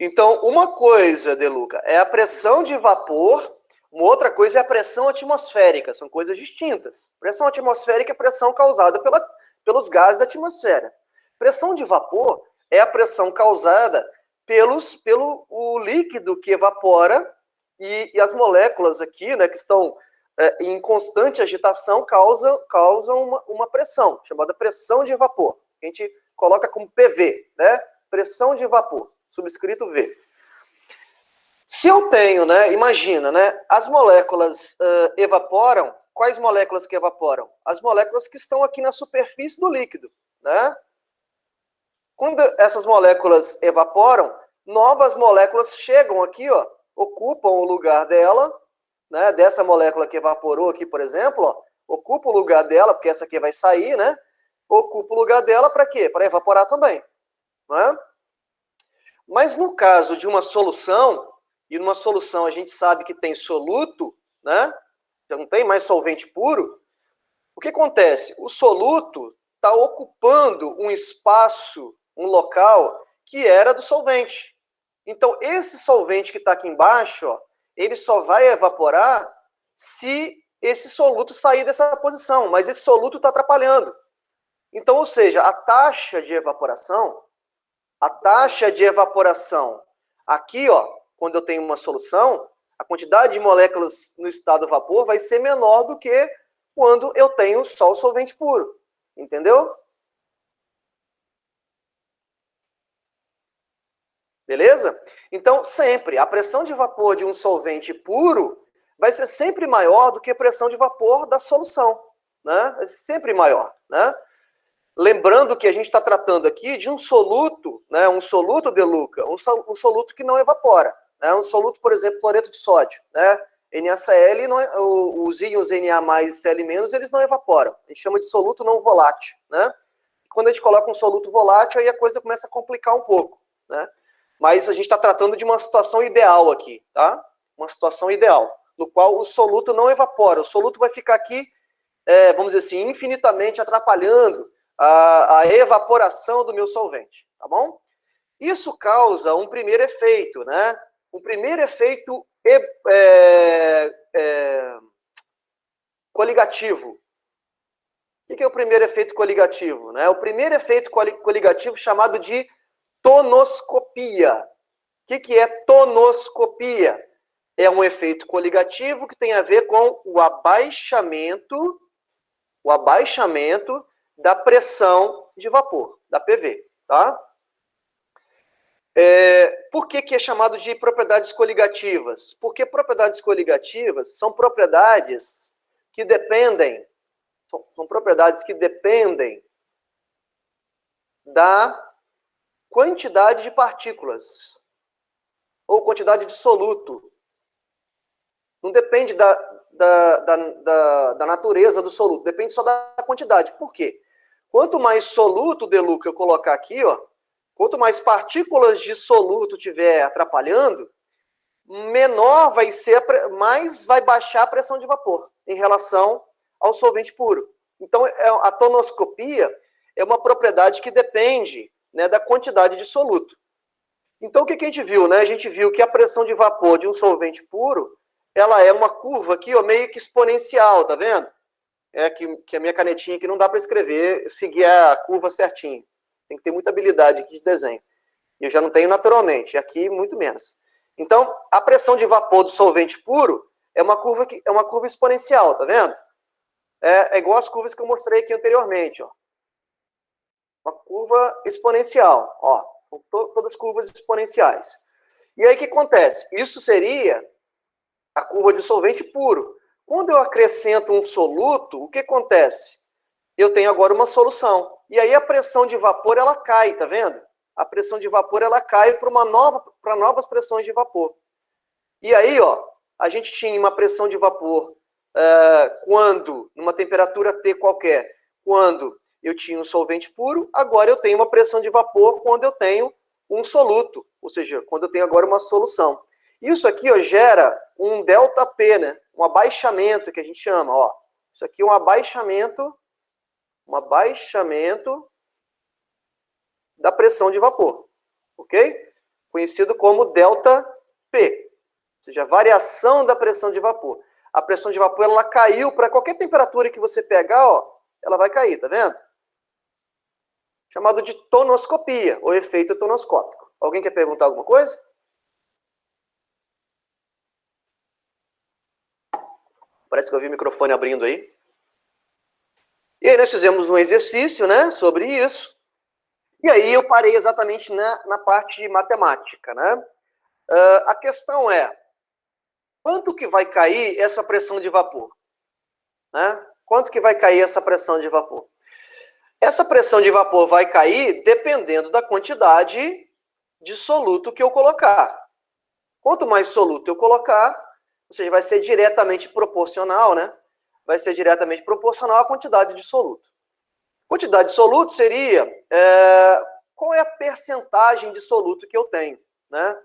Então, uma coisa, De Luca, é a pressão de vapor, uma outra coisa é a pressão atmosférica, são coisas distintas. Pressão atmosférica é a pressão causada pelos gases da atmosfera. Pressão de vapor é a pressão causada pelo o líquido que evapora e as moléculas aqui, né, que estão em constante agitação, causam uma pressão, chamada pressão de vapor. A gente coloca como PV, né? Pressão de vapor, subscrito V. Se eu tenho, né, imagina, né, as moléculas evaporam, quais moléculas que evaporam? As moléculas que estão aqui na superfície do líquido, né? Quando essas moléculas evaporam, novas moléculas chegam aqui, ó, ocupam o lugar dela, né, dessa molécula que evaporou aqui, por exemplo, ó, ocupa o lugar dela, porque essa aqui vai sair, né? Ocupa o lugar dela para quê? Para evaporar também, né? Mas no caso de uma solução, e numa solução a gente sabe que tem soluto, né? Já não tem mais solvente puro. O que acontece? O soluto está ocupando um espaço, um local que era do solvente. Então, esse solvente que está aqui embaixo, ó, ele só vai evaporar se esse soluto sair dessa posição, mas esse soluto está atrapalhando. Então, ou seja, a taxa de evaporação aqui, ó, quando eu tenho uma solução, a quantidade de moléculas no estado vapor vai ser menor do que quando eu tenho só o solvente puro. Entendeu? Beleza? Então, sempre, a pressão de vapor de um solvente puro vai ser sempre maior do que a pressão de vapor da solução, né? Vai ser sempre maior, né? Lembrando que a gente está tratando aqui de um soluto, né? Um soluto, De Luca, um soluto que não evapora, né? Um soluto, por exemplo, cloreto de sódio, né? NaCl, os íons Na+, e Cl-, eles não evaporam. A gente chama de soluto não volátil, né? Quando a gente coloca um soluto volátil, aí a coisa começa a complicar um pouco, né? Mas a gente está tratando de uma situação ideal aqui, tá? Uma situação ideal, no qual o soluto não evapora. O soluto vai ficar aqui, vamos dizer assim, infinitamente atrapalhando a evaporação do meu solvente, tá bom? Isso causa um primeiro efeito, né? Um primeiro efeito coligativo. O que é o primeiro efeito coligativo? Né? O primeiro efeito coligativo chamado de tonoscopia. O que é tonoscopia? É um efeito coligativo que tem a ver com o abaixamento da pressão de vapor, da PV, tá? Por que é chamado de propriedades coligativas? Porque propriedades coligativas são propriedades que dependem da quantidade de partículas ou quantidade de soluto. Não depende da natureza do soluto, depende só da quantidade. Por quê? Quanto mais soluto, De Luca, eu colocar aqui, ó, quanto mais partículas de soluto tiver atrapalhando, menor vai ser, mais vai baixar a pressão de vapor em relação ao solvente puro. Então, a tonoscopia é uma propriedade que depende, né, da quantidade de soluto. Então, o que a gente viu? Né? A gente viu que a pressão de vapor de um solvente puro, ela é uma curva aqui, ó, meio que exponencial, tá vendo? Que a minha canetinha aqui não dá para escrever, seguir a curva certinho. Tem que ter muita habilidade aqui de desenho. Eu já não tenho naturalmente, aqui muito menos. Então, a pressão de vapor do solvente puro é uma curva exponencial, tá vendo? É igual as curvas que eu mostrei aqui anteriormente, ó. Uma curva exponencial, ó. Todas curvas exponenciais. E aí o que acontece? Isso seria a curva de solvente puro. Quando eu acrescento um soluto, o que acontece? Eu tenho agora uma solução. E aí a pressão de vapor, ela cai, tá vendo? A pressão de vapor, ela cai para novas pressões de vapor. E aí, ó, a gente tinha uma pressão de vapor quando, numa temperatura T qualquer, quando eu tinha um solvente puro, agora eu tenho uma pressão de vapor quando eu tenho um soluto, ou seja, quando eu tenho agora uma solução. Isso aqui, ó, gera um ΔP, né? Um abaixamento que a gente chama, ó. Isso aqui é um abaixamento da pressão de vapor, ok? conhecido como ΔP, ou seja, a variação da pressão de vapor. A pressão de vapor ela caiu para qualquer temperatura que você pegar, ó, ela vai cair, tá vendo? Chamado de tonoscopia, ou efeito tonoscópico. Alguém quer perguntar alguma coisa? Parece que eu vi o microfone abrindo aí. E aí nós fizemos um exercício, né, sobre isso. E aí eu parei exatamente na parte de matemática, né? A questão é, quanto que vai cair essa pressão de vapor? Né? Quanto que vai cair essa pressão de vapor? Essa pressão de vapor vai cair dependendo da quantidade de soluto que eu colocar. Quanto mais soluto eu colocar, ou seja, vai ser diretamente proporcional, né? Vai ser diretamente proporcional à quantidade de soluto. Quantidade de soluto seria qual é a percentagem de soluto que eu tenho, né?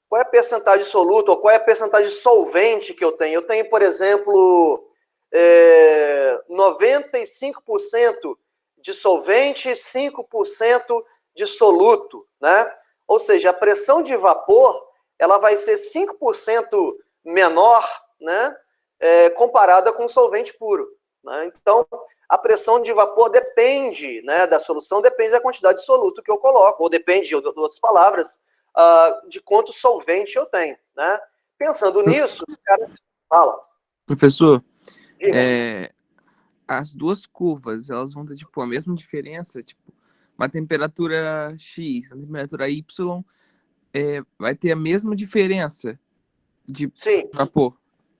Qual é a percentagem de soluto, ou qual é a percentagem de solvente que eu tenho? Eu tenho, por exemplo, 95% de solvente e 5% de soluto, né? Ou seja, a pressão de vapor ela vai ser 5% menor, né? Comparada com solvente puro, né? Então, a pressão de vapor depende, né, da solução, depende da quantidade de soluto que eu coloco, ou depende, de outras palavras, de quanto solvente eu tenho, né? Pensando nisso, o cara fala. Professor, Diga. as duas curvas, elas vão ter, tipo, a mesma diferença, tipo, uma temperatura X, uma temperatura Y, vai ter a mesma diferença de Sim, vapor.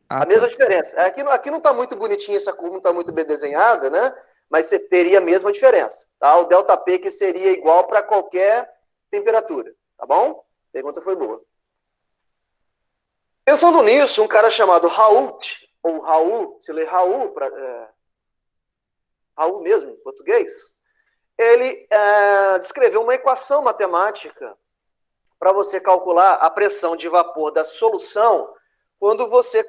a Ah, mesma tá. diferença. Aqui não está muito bonitinha essa curva, não está muito bem desenhada, né? Mas você teria a mesma diferença, tá? O ΔP que seria igual para qualquer temperatura, tá bom? A pergunta foi boa. Pensando nisso, um cara chamado Raoult, ou Raul, se lê Raul, Raul mesmo, em português, ele descreveu uma equação matemática para você calcular a pressão de vapor da solução quando você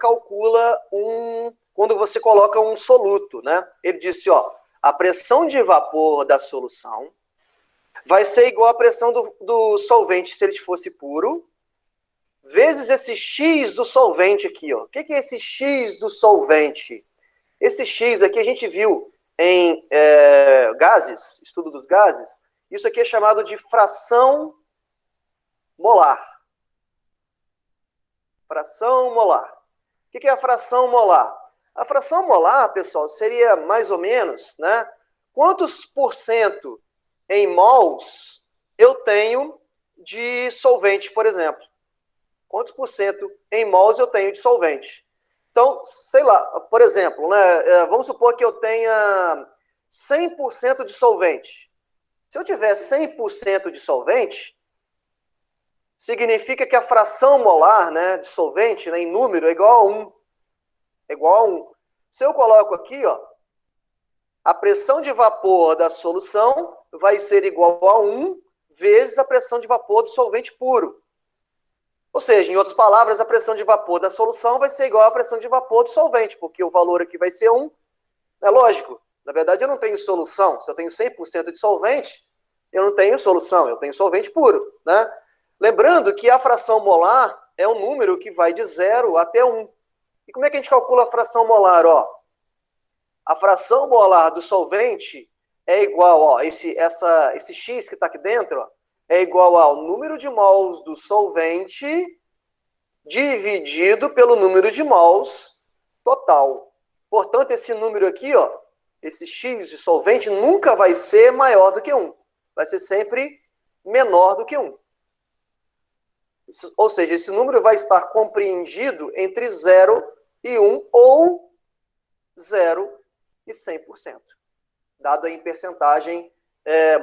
quando você coloca um soluto, né? Ele disse, ó, a pressão de vapor da solução vai ser igual à pressão do solvente se ele fosse puro, vezes esse X do solvente aqui, ó. O que é esse X do solvente? Esse X aqui a gente viu em gases, estudo dos gases. Isso aqui é chamado de fração molar. Fração molar. O que é a fração molar? A fração molar, pessoal, seria mais ou menos, né? Quantos por cento em mols eu tenho de solvente, por exemplo? Quantos por cento em mols eu tenho de solvente? Então, sei lá, por exemplo, né, vamos supor que eu tenha 100% de solvente. Se eu tiver 100% de solvente, significa que a fração molar, né, de solvente, né, em número é igual a 1. É igual a 1. Se eu coloco aqui, ó, a pressão de vapor da solução vai ser igual a 1 vezes a pressão de vapor do solvente puro. Ou seja, em outras palavras, a pressão de vapor da solução vai ser igual à pressão de vapor do solvente, porque o valor aqui vai ser 1. É lógico. Na verdade, eu não tenho solução. Se eu tenho 100% de solvente, eu não tenho solução, eu tenho solvente puro, né? Lembrando que a fração molar é um número que vai de 0 até 1. E como é que a gente calcula a fração molar? Ó, a fração molar do solvente é igual, ó, esse X que está aqui dentro, ó, é igual ao número de mols do solvente dividido pelo número de mols total. Portanto, esse número aqui, ó, esse X de solvente nunca vai ser maior do que 1. Vai ser sempre menor do que 1. Ou seja, esse número vai estar compreendido entre 0 e 1 ou 0 e 100%, dado aí em percentagem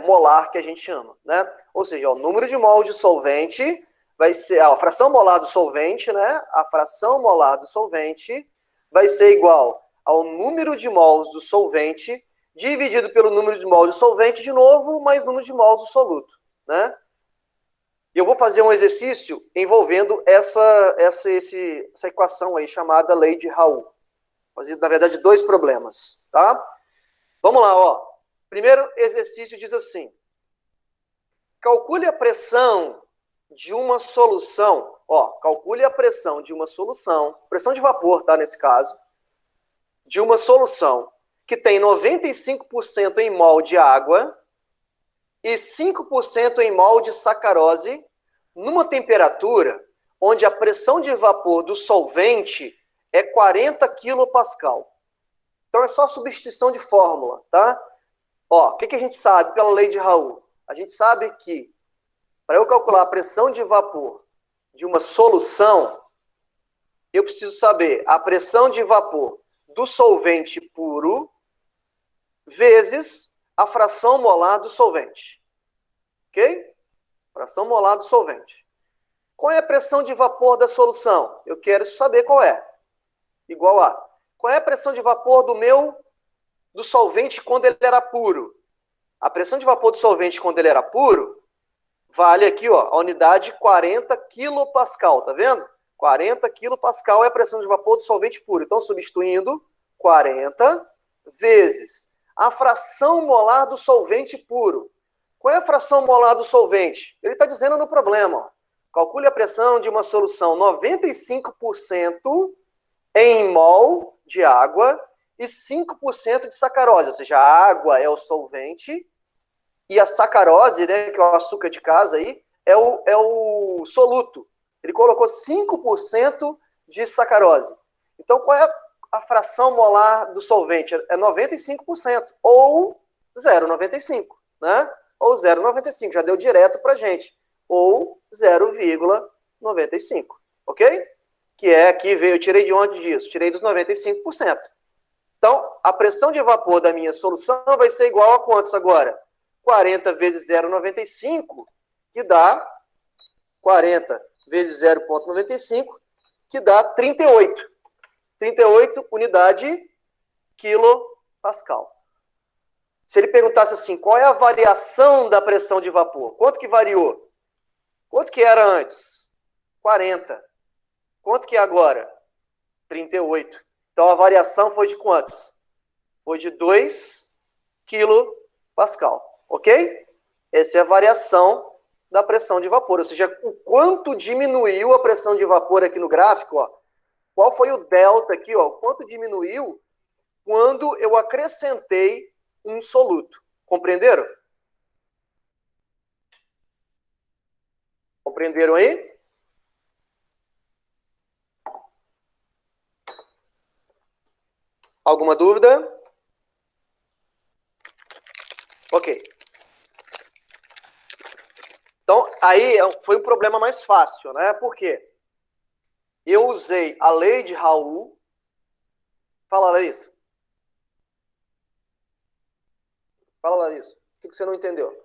molar que a gente chama, né? Ou seja, o número de mols de solvente vai ser a fração molar do solvente, né? A fração molar do solvente vai ser igual ao número de mols do solvente dividido pelo número de mols do solvente de novo mais número de mols do soluto, né? E eu vou fazer um exercício envolvendo essa equação aí chamada lei de Raul. Fazer, na verdade, 2 problemas, tá? Vamos lá, ó. Primeiro exercício diz assim: calcule a pressão de uma solução, ó, calcule a pressão de uma solução, pressão de vapor, tá, nesse caso, de uma solução que tem 95% em mol de água e 5% em mol de sacarose, numa temperatura onde a pressão de vapor do solvente é 40 kPa. Então é só substituição de fórmula, tá? Ó, o que a gente sabe pela lei de Raoult? A gente sabe que para eu calcular a pressão de vapor de uma solução, eu preciso saber a pressão de vapor do solvente puro vezes a fração molar do solvente. Ok? Fração molar do solvente. Qual é a pressão de vapor da solução? Eu quero saber qual é. Igual a. Qual é a pressão de vapor do solvente quando ele era puro? A pressão de vapor do solvente quando ele era puro vale aqui, ó, a unidade 40 kPa, tá vendo? 40 kPa é a pressão de vapor do solvente puro. Então, substituindo 40 vezes a fração molar do solvente puro. Qual é a fração molar do solvente? Ele está dizendo no problema, ó. Calcule a pressão de uma solução 95% em mol de água e 5% de sacarose, ou seja, a água é o solvente e a sacarose, né, que é o açúcar de casa aí, é o soluto. Ele colocou 5% de sacarose. Então, qual é a fração molar do solvente? É 95%, ou 0,95, né? Ou 0,95, já deu direto para a gente. Ou 0,95, ok? Que é aqui, eu tirei de onde disso? Tirei dos 95%. Então, a pressão de vapor da minha solução vai ser igual a quantos agora? 40 vezes 0,95, que dá 40 vezes 0,95, que dá 38. 38 unidade quilopascal. Se ele perguntasse assim, qual é a variação da pressão de vapor? Quanto que variou? Quanto que era antes? 40. Quanto que é agora? 38. Então, a variação foi de quantos? Foi de 2 kPa. Ok? Essa é a variação da pressão de vapor. Ou seja, o quanto diminuiu a pressão de vapor aqui no gráfico, ó. Qual foi o delta aqui, ó? Quanto diminuiu quando eu acrescentei um soluto. Compreenderam? Compreenderam aí? Alguma dúvida? Ok. Então, aí foi um problema mais fácil, né? Por quê? Eu usei a lei de Raoult. Fala, Larissa. Fala, Larissa. O que você não entendeu?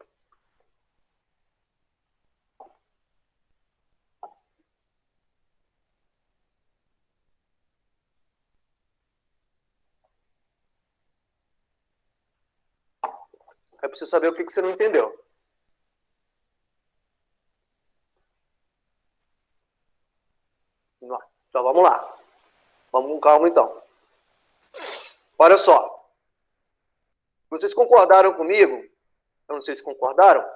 Eu preciso saber o que você não entendeu. Então, vamos lá. Vamos com calma, então. Olha só. Vocês concordaram comigo? Eu não sei se concordaram.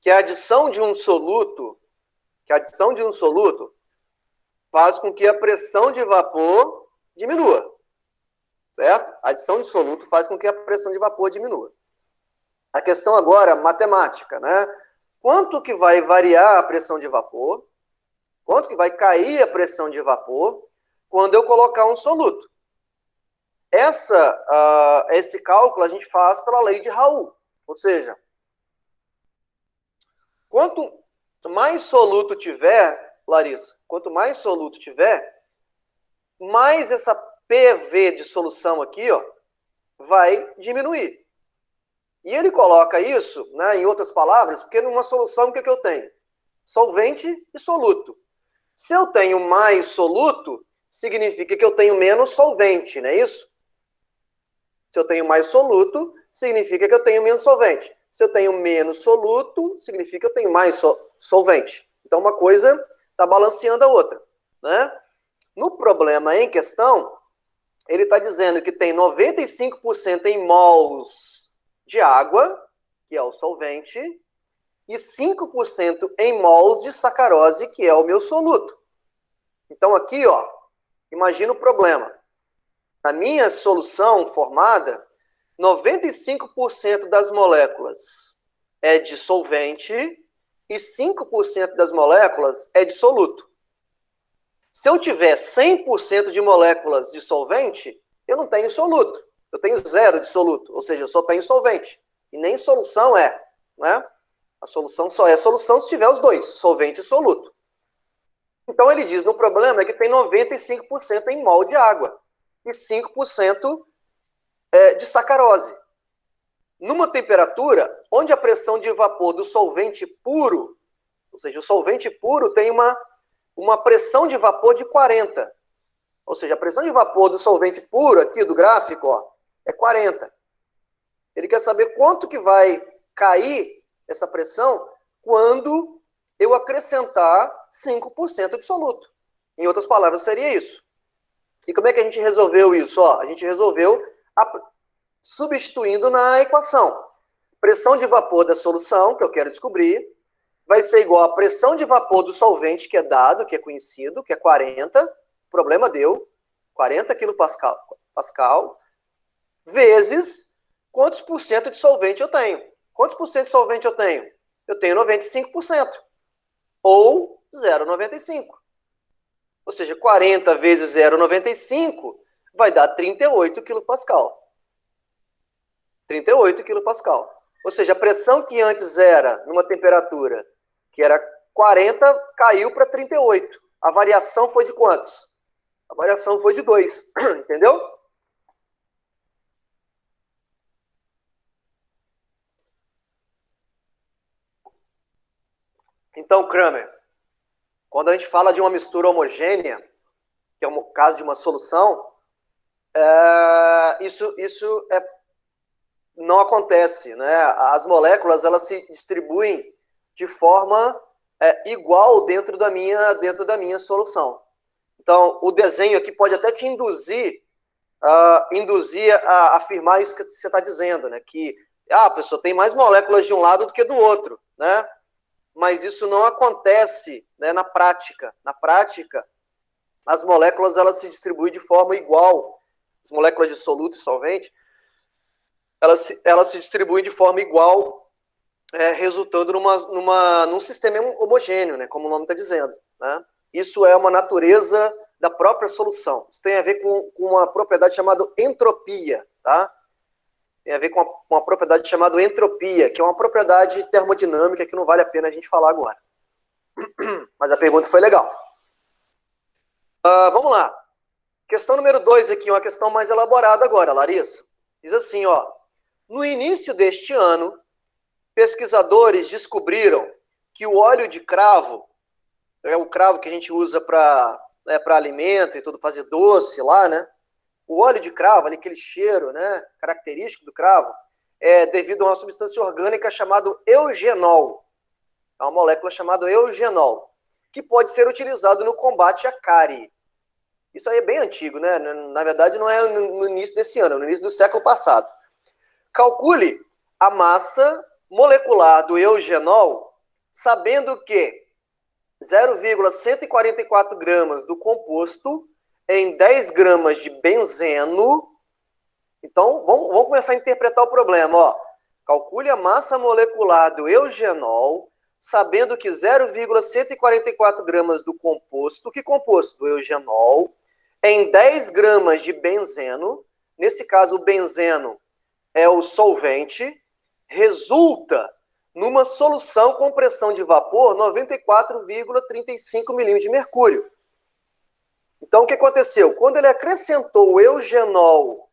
Que a adição de um soluto, faz com que a pressão de vapor diminua. Certo? A adição de soluto faz com que a pressão de vapor diminua. A questão agora, matemática, né? Quanto que vai variar a pressão de vapor? Quanto que vai cair a pressão de vapor quando eu colocar um soluto? Esse cálculo a gente faz pela lei de Raoult. Ou seja, quanto mais soluto tiver, Larissa, quanto mais soluto tiver, mais essa PV de solução aqui, ó, vai diminuir. E ele coloca isso, né, em outras palavras, porque numa solução, o que eu tenho? Solvente e soluto. Se eu tenho mais soluto, significa que eu tenho menos solvente, não é isso? Se eu tenho mais soluto, significa que eu tenho menos solvente. Se eu tenho menos soluto, significa que eu tenho mais solvente. Então, uma coisa está balanceando a outra, né? No problema em questão, ele está dizendo que tem 95% em mols de água, que é o solvente, e 5% em mols de sacarose, que é o meu soluto. Então aqui, ó, imagina o problema. Na minha solução formada, 95% das moléculas é de solvente e 5% das moléculas é de soluto. Se eu tiver 100% de moléculas de solvente, eu não tenho soluto. Eu tenho 0 de soluto, ou seja, eu só tenho solvente. E nem solução é, né? A solução só é solução se tiver os dois, solvente e soluto. Então ele diz, no problema é que tem 95% em mol de água e 5% de sacarose. Numa temperatura onde a pressão de vapor do solvente puro, ou seja, o solvente puro tem uma pressão de vapor de 40. Ou seja, a pressão de vapor do solvente puro, aqui do gráfico, ó, é 40. Ele quer saber quanto que vai cair essa pressão quando eu acrescentar 5% de soluto. Em outras palavras, seria isso. E como é que a gente resolveu isso? Ó, a gente resolveu substituindo na equação. Pressão de vapor da solução, que eu quero descobrir, vai ser igual à pressão de vapor do solvente, que é dado, que é conhecido, que é 40, o problema deu, 40 kPa, vezes quantos por cento de solvente eu tenho. Quantos por cento de solvente eu tenho? Eu tenho 95%, ou 0,95. Ou seja, 40 vezes 0,95 vai dar 38 kPa. 38 kPa. Ou seja, a pressão que antes era numa temperatura que era 40, caiu para 38. A variação foi de quantos? A variação foi de 2. Entendeu? Então, Kramer, quando a gente fala de uma mistura homogênea, que é o caso de uma solução, isso não acontece, né? As moléculas elas se distribuem de forma igual dentro da minha solução. Então, o desenho aqui pode até te induzir a afirmar isso que você está dizendo, né? Que a pessoa tem mais moléculas de um lado do que do outro, né? Mas isso não acontece, né, na prática. Na prática, as moléculas elas se distribuem de forma igual. As moléculas de soluto e solvente, elas se distribuem de forma igual, resultando num sistema homogêneo, né, como o nome está dizendo. Né? Isso é uma natureza da própria solução. Isso tem a ver com uma propriedade chamada entropia, tá? Tem a ver com uma propriedade chamada entropia, que é uma propriedade termodinâmica que não vale a pena a gente falar agora. Mas a pergunta foi legal. Vamos lá. Questão número 2 aqui, uma questão mais elaborada agora, Larissa. Diz assim, ó. No início deste ano, pesquisadores descobriram que o óleo de cravo, o cravo que a gente usa para alimento e tudo, fazer doce lá, né? O óleo de cravo, ali, aquele cheiro, né, característico do cravo, é devido a uma substância orgânica chamada eugenol. É uma molécula chamada eugenol, que pode ser utilizado no combate à cárie. Isso aí é bem antigo, né? Na verdade, não é no início desse ano, é no início do século passado. Calcule a massa molecular do eugenol, sabendo que 0,144 gramas do composto em 10 gramas de benzeno. Então, vamos começar a interpretar o problema. Ó. Calcule a massa molecular do eugenol, sabendo que 0,144 gramas do composto, que composto? Do eugenol, em 10 gramas de benzeno, nesse caso o benzeno é o solvente, resulta numa solução com pressão de vapor 94,35 milímetros de mercúrio. Então, o que aconteceu? Quando ele acrescentou o eugenol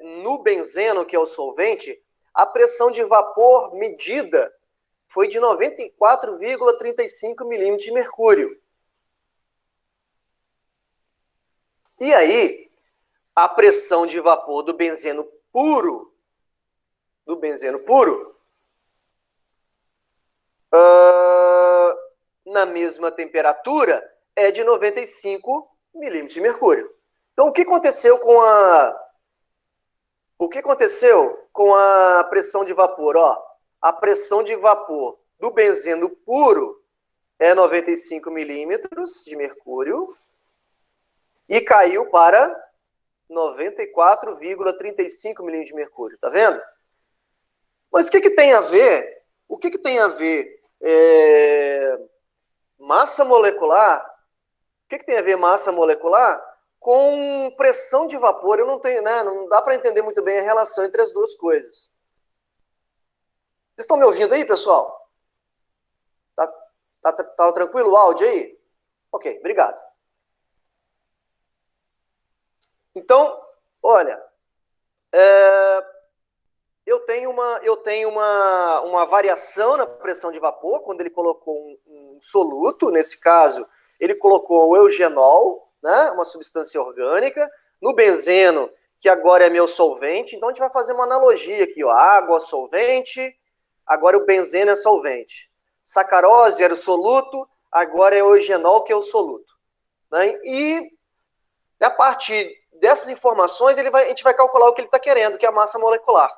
no benzeno, que é o solvente, a pressão de vapor medida foi de 94,35 milímetros de mercúrio. E aí, a pressão de vapor do benzeno puro, na mesma temperatura, é de 95 milímetros de mercúrio. Então, o que aconteceu com a pressão de vapor? Ó, a pressão de vapor do benzeno puro é 95 milímetros de mercúrio e caiu para 94,35 milímetros de mercúrio, tá vendo? Mas o que tem a ver? O que tem a ver massa molecular? O que tem a ver massa molecular com pressão de vapor? Eu não tenho, né? Não dá para entender muito bem a relação entre as duas coisas. Vocês estão me ouvindo aí, pessoal? Tá tranquilo o áudio aí? Ok, obrigado. Então, olha, eu tenho uma variação na pressão de vapor quando ele colocou um soluto, nesse caso, ele colocou o eugenol, né, uma substância orgânica, no benzeno, que agora é meu solvente. Então, a gente vai fazer uma analogia aqui, ó, água, solvente, agora o benzeno é solvente. Sacarose era o soluto, agora é o eugenol que é o soluto. Né? E a partir dessas informações, a gente vai calcular o que ele está querendo, que é a massa molecular.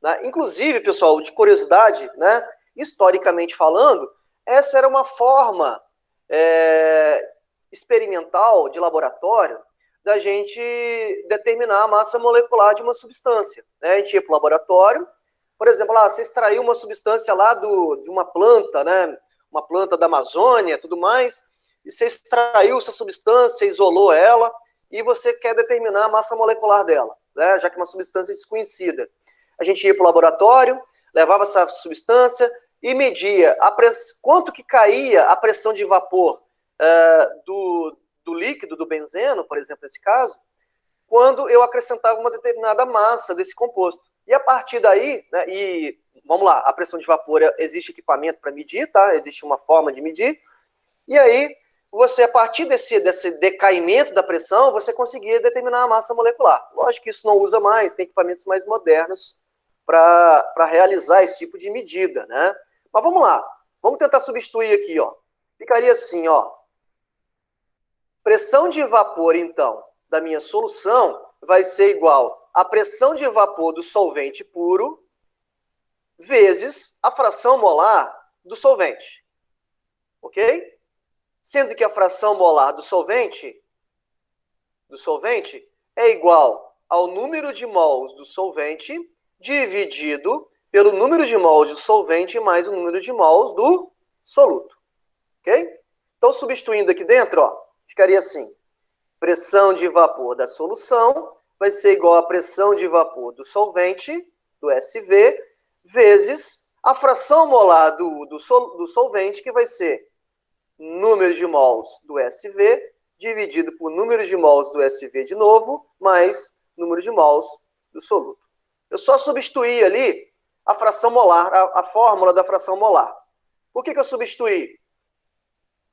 Né? Inclusive, pessoal, de curiosidade, né, historicamente falando, essa era uma forma experimental de laboratório da gente determinar a massa molecular de uma substância. Né? A gente ia para o laboratório, por exemplo, lá, você extraiu uma substância lá de uma planta, né, uma planta da Amazônia, tudo mais, e você extraiu essa substância, isolou ela, e você quer determinar a massa molecular dela, né, já que é uma substância desconhecida. A gente ia para o laboratório, levava essa substância e media quanto que caía a pressão de vapor do líquido, do benzeno, por exemplo, nesse caso, quando eu acrescentava uma determinada massa desse composto. E a partir daí, né, e vamos lá, a pressão de vapor, existe equipamento para medir, tá? Existe uma forma de medir. E aí, você, a partir desse decaimento da pressão, você conseguia determinar a massa molecular. Lógico que isso não usa mais, tem equipamentos mais modernos para realizar esse tipo de medida, né? Mas vamos lá, vamos tentar substituir aqui, ó. Ficaria assim, ó. Pressão de vapor, então, da minha solução vai ser igual a pressão de vapor do solvente puro vezes a fração molar do solvente. Ok? Sendo que a fração molar do solvente é igual ao número de mols do solvente dividido pelo número de mols do solvente mais o número de mols do soluto. Ok? Então, substituindo aqui dentro, ó, ficaria assim. Pressão de vapor da solução vai ser igual à pressão de vapor do solvente, do SV, vezes a fração molar do solvente, que vai ser número de mols do SV, dividido por número de mols do SV de novo, mais número de mols do soluto. Eu só substituí ali a fração molar, a fórmula da fração molar. Por que eu substituí?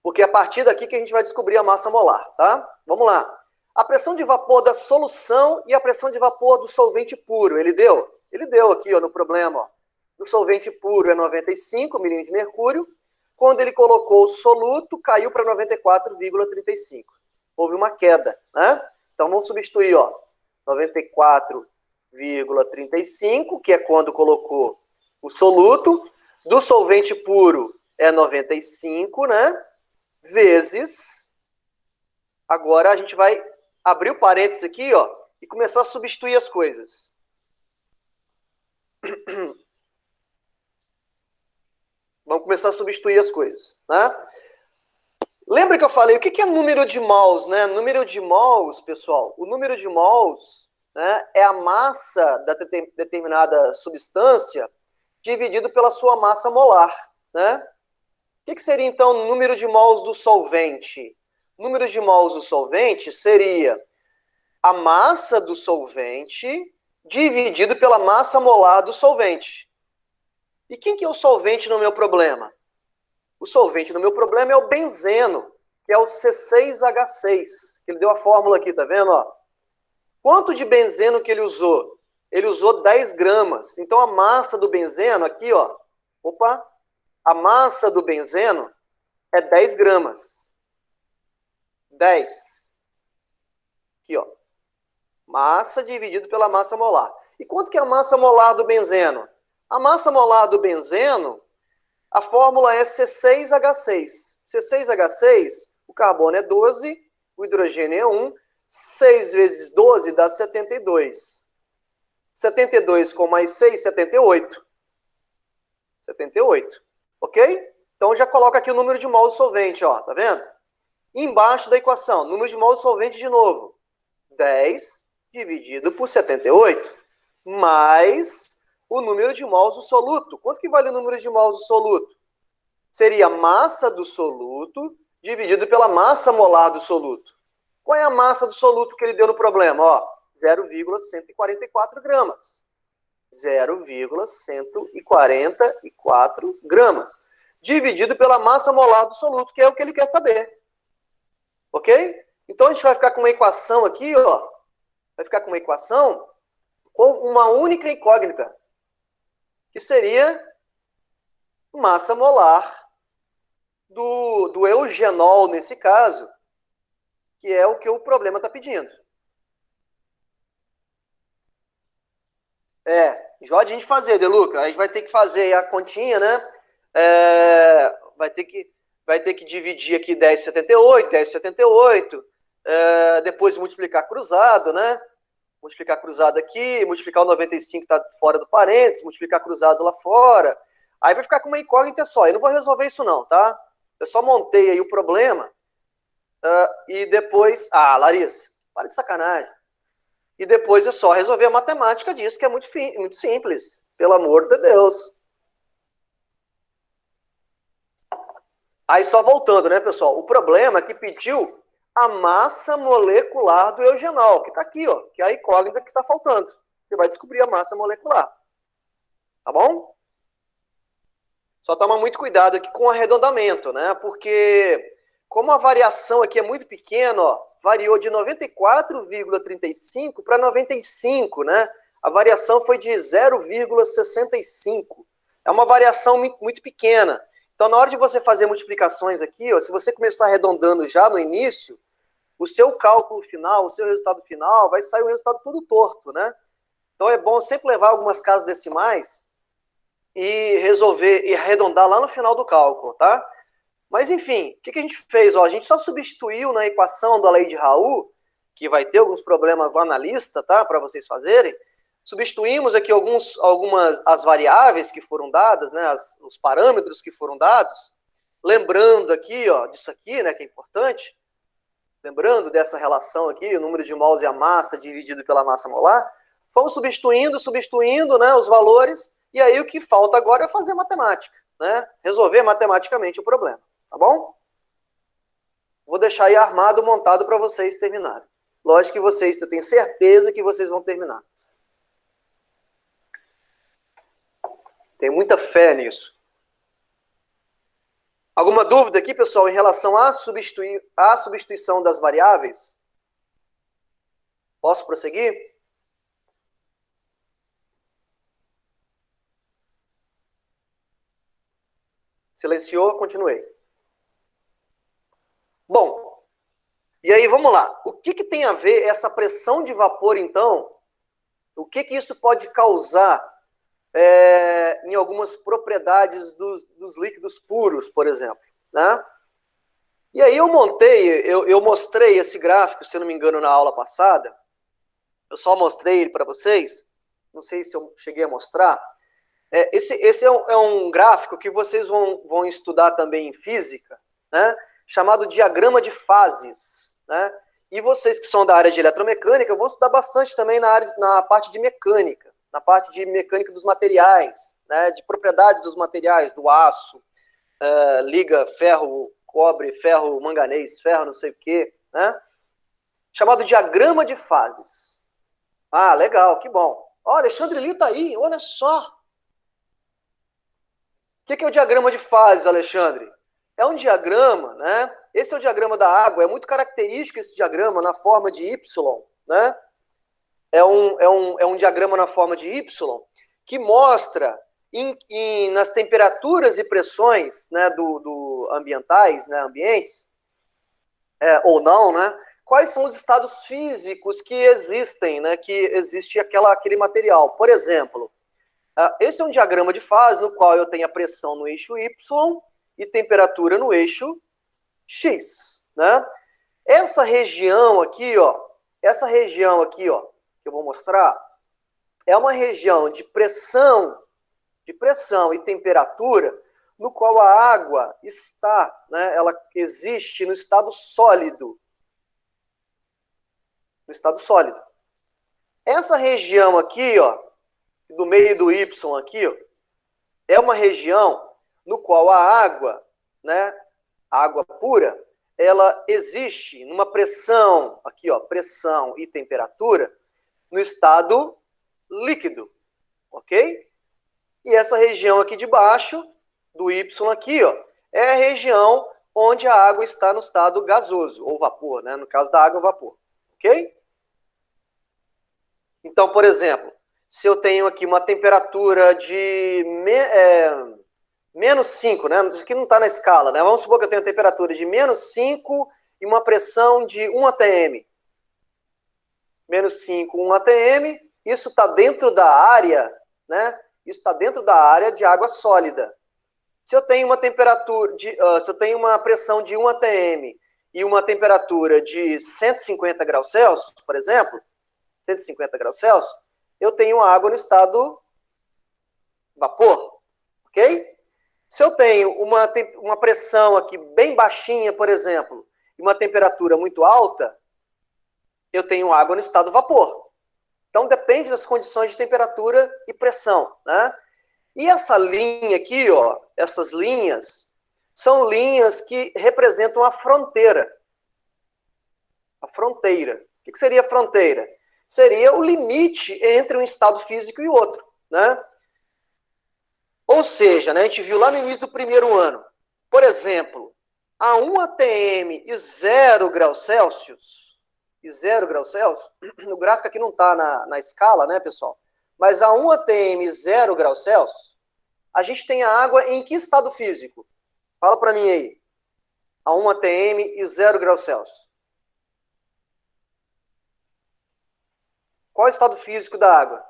Porque é a partir daqui que a gente vai descobrir a massa molar, tá? Vamos lá. A pressão de vapor da solução e a pressão de vapor do solvente puro, ele deu? Ele deu aqui, ó, no problema, ó. Do solvente puro é 95 milímetros de mercúrio. Quando ele colocou o soluto, caiu para 94,35. Houve uma queda, né? Então, vamos substituir, ó, 94,35, que é quando colocou o soluto. Do solvente puro é 95, né? Vezes, agora a gente vai abrir o parênteses aqui, ó, e começar a substituir as coisas. Vamos começar a substituir as coisas, né? Lembra que eu falei, o que é número de mols, né? Número de mols, pessoal, o número de mols, né, é a massa da determinada substância dividido pela sua massa molar, né? O que seria, então, o número de mols do solvente? O número de mols do solvente seria a massa do solvente dividido pela massa molar do solvente. E quem que é o solvente no meu problema? O solvente no meu problema é o benzeno, que é o C6H6. Ele deu a fórmula aqui, tá vendo? Ó? Quanto de benzeno que ele usou? Ele usou 10 gramas. Então, a massa do benzeno aqui, ó. Opa! A massa do benzeno é 10 gramas. 10. Aqui, ó. Massa dividido pela massa molar. E quanto que é a massa molar do benzeno? A massa molar do benzeno, A fórmula é C6H6. C6H6, o carbono é 12, o hidrogênio é 1. 6 vezes 12 dá 72. 72 com mais 6, 78. 78. Ok? Então já coloca aqui o número de mols do solvente, ó, tá vendo? Embaixo da equação, número de mols do solvente de novo. 10 dividido por 78, mais o número de mols do soluto. Quanto que vale o número de mols do soluto? Seria a massa do soluto dividido pela massa molar do soluto. Qual é a massa do soluto que ele deu no problema? Ó, 0,144 gramas. 0,144 gramas. Dividido pela massa molar do soluto, que é o que ele quer saber. Ok? Então, a gente vai ficar com uma equação aqui, ó. Vai ficar com uma equação com uma única incógnita, que seria massa molar do eugenol, nesse caso, que é o que o problema está pedindo. Jode a gente fazer, Deluca. A gente vai ter que fazer a continha, né? Vai ter que dividir aqui 10,78, 10,78. Depois multiplicar cruzado, né? Multiplicar cruzado aqui, multiplicar o 95 que está fora do parênteses, multiplicar cruzado lá fora. Aí vai ficar com uma incógnita só. Eu não vou resolver isso não, tá? Eu só montei aí o problema e depois... Ah, Larissa, para de sacanagem. E depois é só resolver a matemática disso, que é muito simples. Pelo amor de Deus. Aí só voltando, né, pessoal? O problema é que pediu a massa molecular do eugenol, que está aqui, ó, que é a incógnita que está faltando. Você vai descobrir a massa molecular. Tá bom? Só toma muito cuidado aqui com o arredondamento, né? Porque como a variação aqui é muito pequena, ó, variou de 94,35 para 95, né? A variação foi de 0,65. É uma variação muito pequena. Então, na hora de você fazer multiplicações aqui, ó, se você começar arredondando já no início, o seu cálculo final, o seu resultado final, vai sair um resultado tudo torto, né? Então, é bom sempre levar algumas casas decimais e resolver e arredondar lá no final do cálculo, tá? Mas, enfim, o que a gente fez? Ó, a gente só substituiu na equação da lei de Raul, que vai ter alguns problemas lá na lista, tá? Para vocês fazerem. Substituímos aqui algumas as variáveis que foram dadas, né? Os parâmetros que foram dados. Lembrando aqui, ó, disso aqui, né? Que é importante. Lembrando dessa relação aqui, o número de mols e a massa dividido pela massa molar. Fomos substituindo, né? Os valores. E aí o que falta agora é fazer matemática, né? Resolver matematicamente o problema. Tá bom? Vou deixar aí armado, montado para vocês terminarem. Lógico que vocês, eu tenho certeza que vocês vão terminar. Tenho muita fé nisso. Alguma dúvida aqui, pessoal, em relação à substituição das variáveis? Posso prosseguir? Silenciou, continuei. Bom, e aí vamos lá. O que tem a ver essa pressão de vapor, então? O que isso pode causar em algumas propriedades dos líquidos puros, por exemplo, né? E aí eu mostrei esse gráfico, se eu não me engano, na aula passada. Eu só mostrei ele para vocês. Não sei se eu cheguei a mostrar. Esse é um gráfico que vocês vão estudar também em física, né? Chamado diagrama de fases, né? E vocês que são da área de eletromecânica vão estudar bastante também na parte de mecânica, na parte de mecânica dos materiais, né? De propriedades dos materiais, do aço, liga ferro, cobre, ferro, manganês, ferro, não sei o quê, né? Chamado diagrama de fases. Ah, legal, que bom. Ó, Alexandre Lito tá aí, olha só. O que é o diagrama de fases, Alexandre? É um diagrama, né? Esse é o diagrama da água, é muito característico esse diagrama na forma de Y, né? É um diagrama na forma de Y que mostra nas temperaturas e pressões, né, ambientais, né, ambientes, ou não, né? Quais são os estados físicos que existem, né? Que existe aquele material. Por exemplo, Esse é um diagrama de fase no qual eu tenho a pressão no eixo Y e temperatura no eixo X, né? Essa região aqui, ó, que eu vou mostrar, é uma região de pressão e temperatura, no qual a água está, né, ela existe no estado sólido. No estado sólido. Essa região aqui, ó, do meio do Y aqui, ó, é uma região no qual a água, né, a água pura, ela existe numa pressão, aqui, ó, pressão e temperatura, no estado líquido, ok? E essa região aqui de baixo, do Y aqui, ó, é a região onde a água está no estado gasoso, ou vapor, né? No caso da água, vapor, ok? Então, por exemplo, se eu tenho aqui uma temperatura de menos 5, né? Isso aqui não está na escala, né? Vamos supor que eu tenho uma temperatura de menos 5 e uma pressão de 1 atm. Menos 5, 1 atm, isso está dentro da área, né? Isso está dentro da área de água sólida. Se eu tenho uma temperatura se eu tenho uma pressão de 1 atm e uma temperatura de 150 graus Celsius, por exemplo, 150 graus Celsius, eu tenho água no estado vapor, ok? Se eu tenho uma pressão aqui bem baixinha, por exemplo, e uma temperatura muito alta, eu tenho água no estado vapor. Então, depende das condições de temperatura e pressão, né? E essa linha aqui, ó, essas linhas, são linhas que representam a fronteira. A fronteira. O que seria a fronteira? Seria o limite entre um estado físico e outro, né? Ou seja, né, a gente viu lá no início do primeiro ano, por exemplo, a 1 atm e 0 graus Celsius, no gráfico aqui não está na escala, né, pessoal? Mas a 1 atm e 0 graus Celsius, a gente tem a água em que estado físico? Fala para mim aí. A 1 atm e 0 graus Celsius. Qual é o estado físico da água?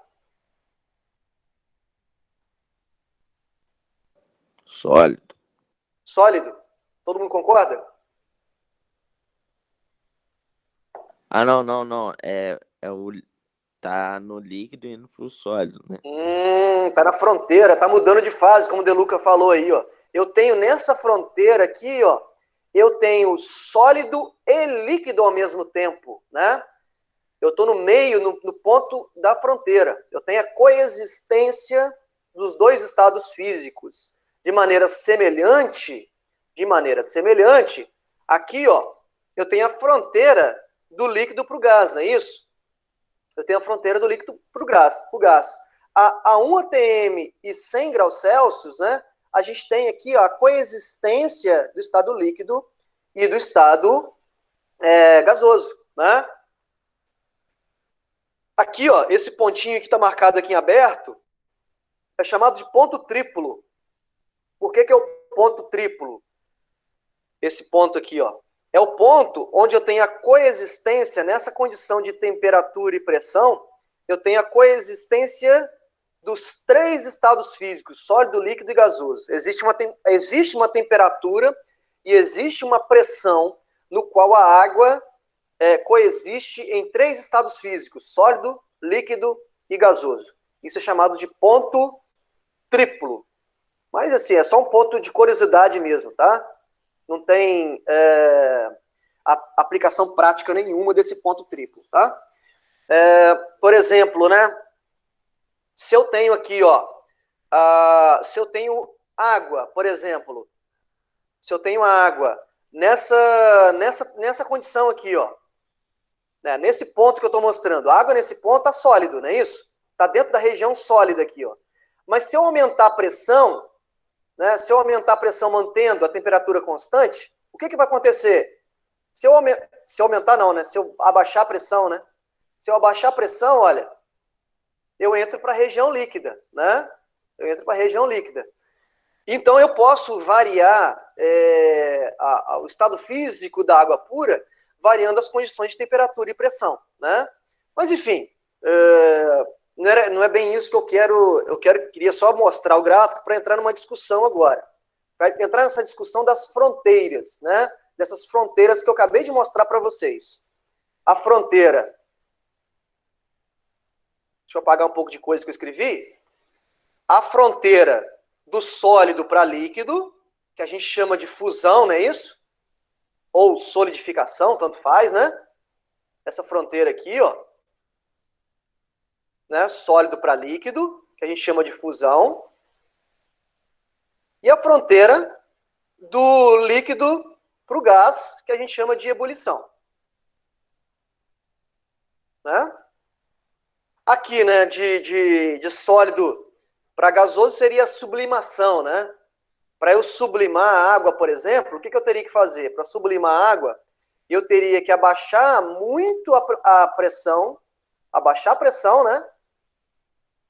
Sólido. Sólido. Todo mundo concorda? Ah, não. Tá no líquido indo pro sólido, né? Tá na fronteira, tá mudando de fase, como o De Luca falou aí, ó. Eu tenho nessa fronteira aqui, ó, eu tenho sólido e líquido ao mesmo tempo, né? Eu estou no meio, no ponto da fronteira. Eu tenho a coexistência dos dois estados físicos. De maneira semelhante, aqui, ó, eu tenho a fronteira do líquido para o gás, não é isso? Eu tenho a fronteira do líquido para o gás. A 1 atm e 100 graus Celsius, né, a gente tem aqui, ó, a coexistência do estado líquido e do estado gasoso, né? Aqui, ó, esse pontinho que está marcado aqui em aberto é chamado de ponto triplo. Por que é o ponto triplo? Esse ponto aqui, ó, é o ponto onde eu tenho a coexistência, nessa condição de temperatura e pressão, eu tenho a coexistência dos três estados físicos, sólido, líquido e gasoso. Existe uma temperatura e existe uma pressão no qual a água coexiste em três estados físicos, sólido, líquido e gasoso. Isso é chamado de ponto triplo. Mas, assim, é só um ponto de curiosidade mesmo, tá? Não tem aplicação prática nenhuma desse ponto triplo, tá? Por exemplo, né? Se eu tenho aqui, ó, se eu tenho água, por exemplo, se eu tenho água nessa condição aqui, ó, né, nesse ponto que eu estou mostrando, a água nesse ponto está sólido, não é isso? Está dentro da região sólida aqui, ó. Mas se eu aumentar a pressão, né, se eu aumentar a pressão mantendo a temperatura constante, o que vai acontecer? Se eu aumentar não, né? Se eu abaixar a pressão, né? Se eu abaixar a pressão, olha, eu entro para a região líquida, né? Eu entro para a região líquida. Então eu posso variar o estado físico da água pura variando as condições de temperatura e pressão, né? Mas enfim, não é bem isso que eu quero. Queria só mostrar o gráfico para entrar numa discussão agora. Para entrar nessa discussão das fronteiras, né? Dessas fronteiras que eu acabei de mostrar para vocês. A fronteira. Deixa eu apagar um pouco de coisa que eu escrevi. A fronteira do sólido para líquido, que a gente chama de fusão, não é isso? Ou solidificação, tanto faz, né? Essa fronteira aqui, ó, né? Sólido para líquido, que a gente chama de fusão. E a fronteira do líquido para o gás, que a gente chama de ebulição. Né? Aqui, né, de sólido para gasoso seria a sublimação, né? Para eu sublimar a água, por exemplo, o que eu teria que fazer? Para sublimar a água, eu teria que abaixar muito a pressão, abaixar a pressão, né?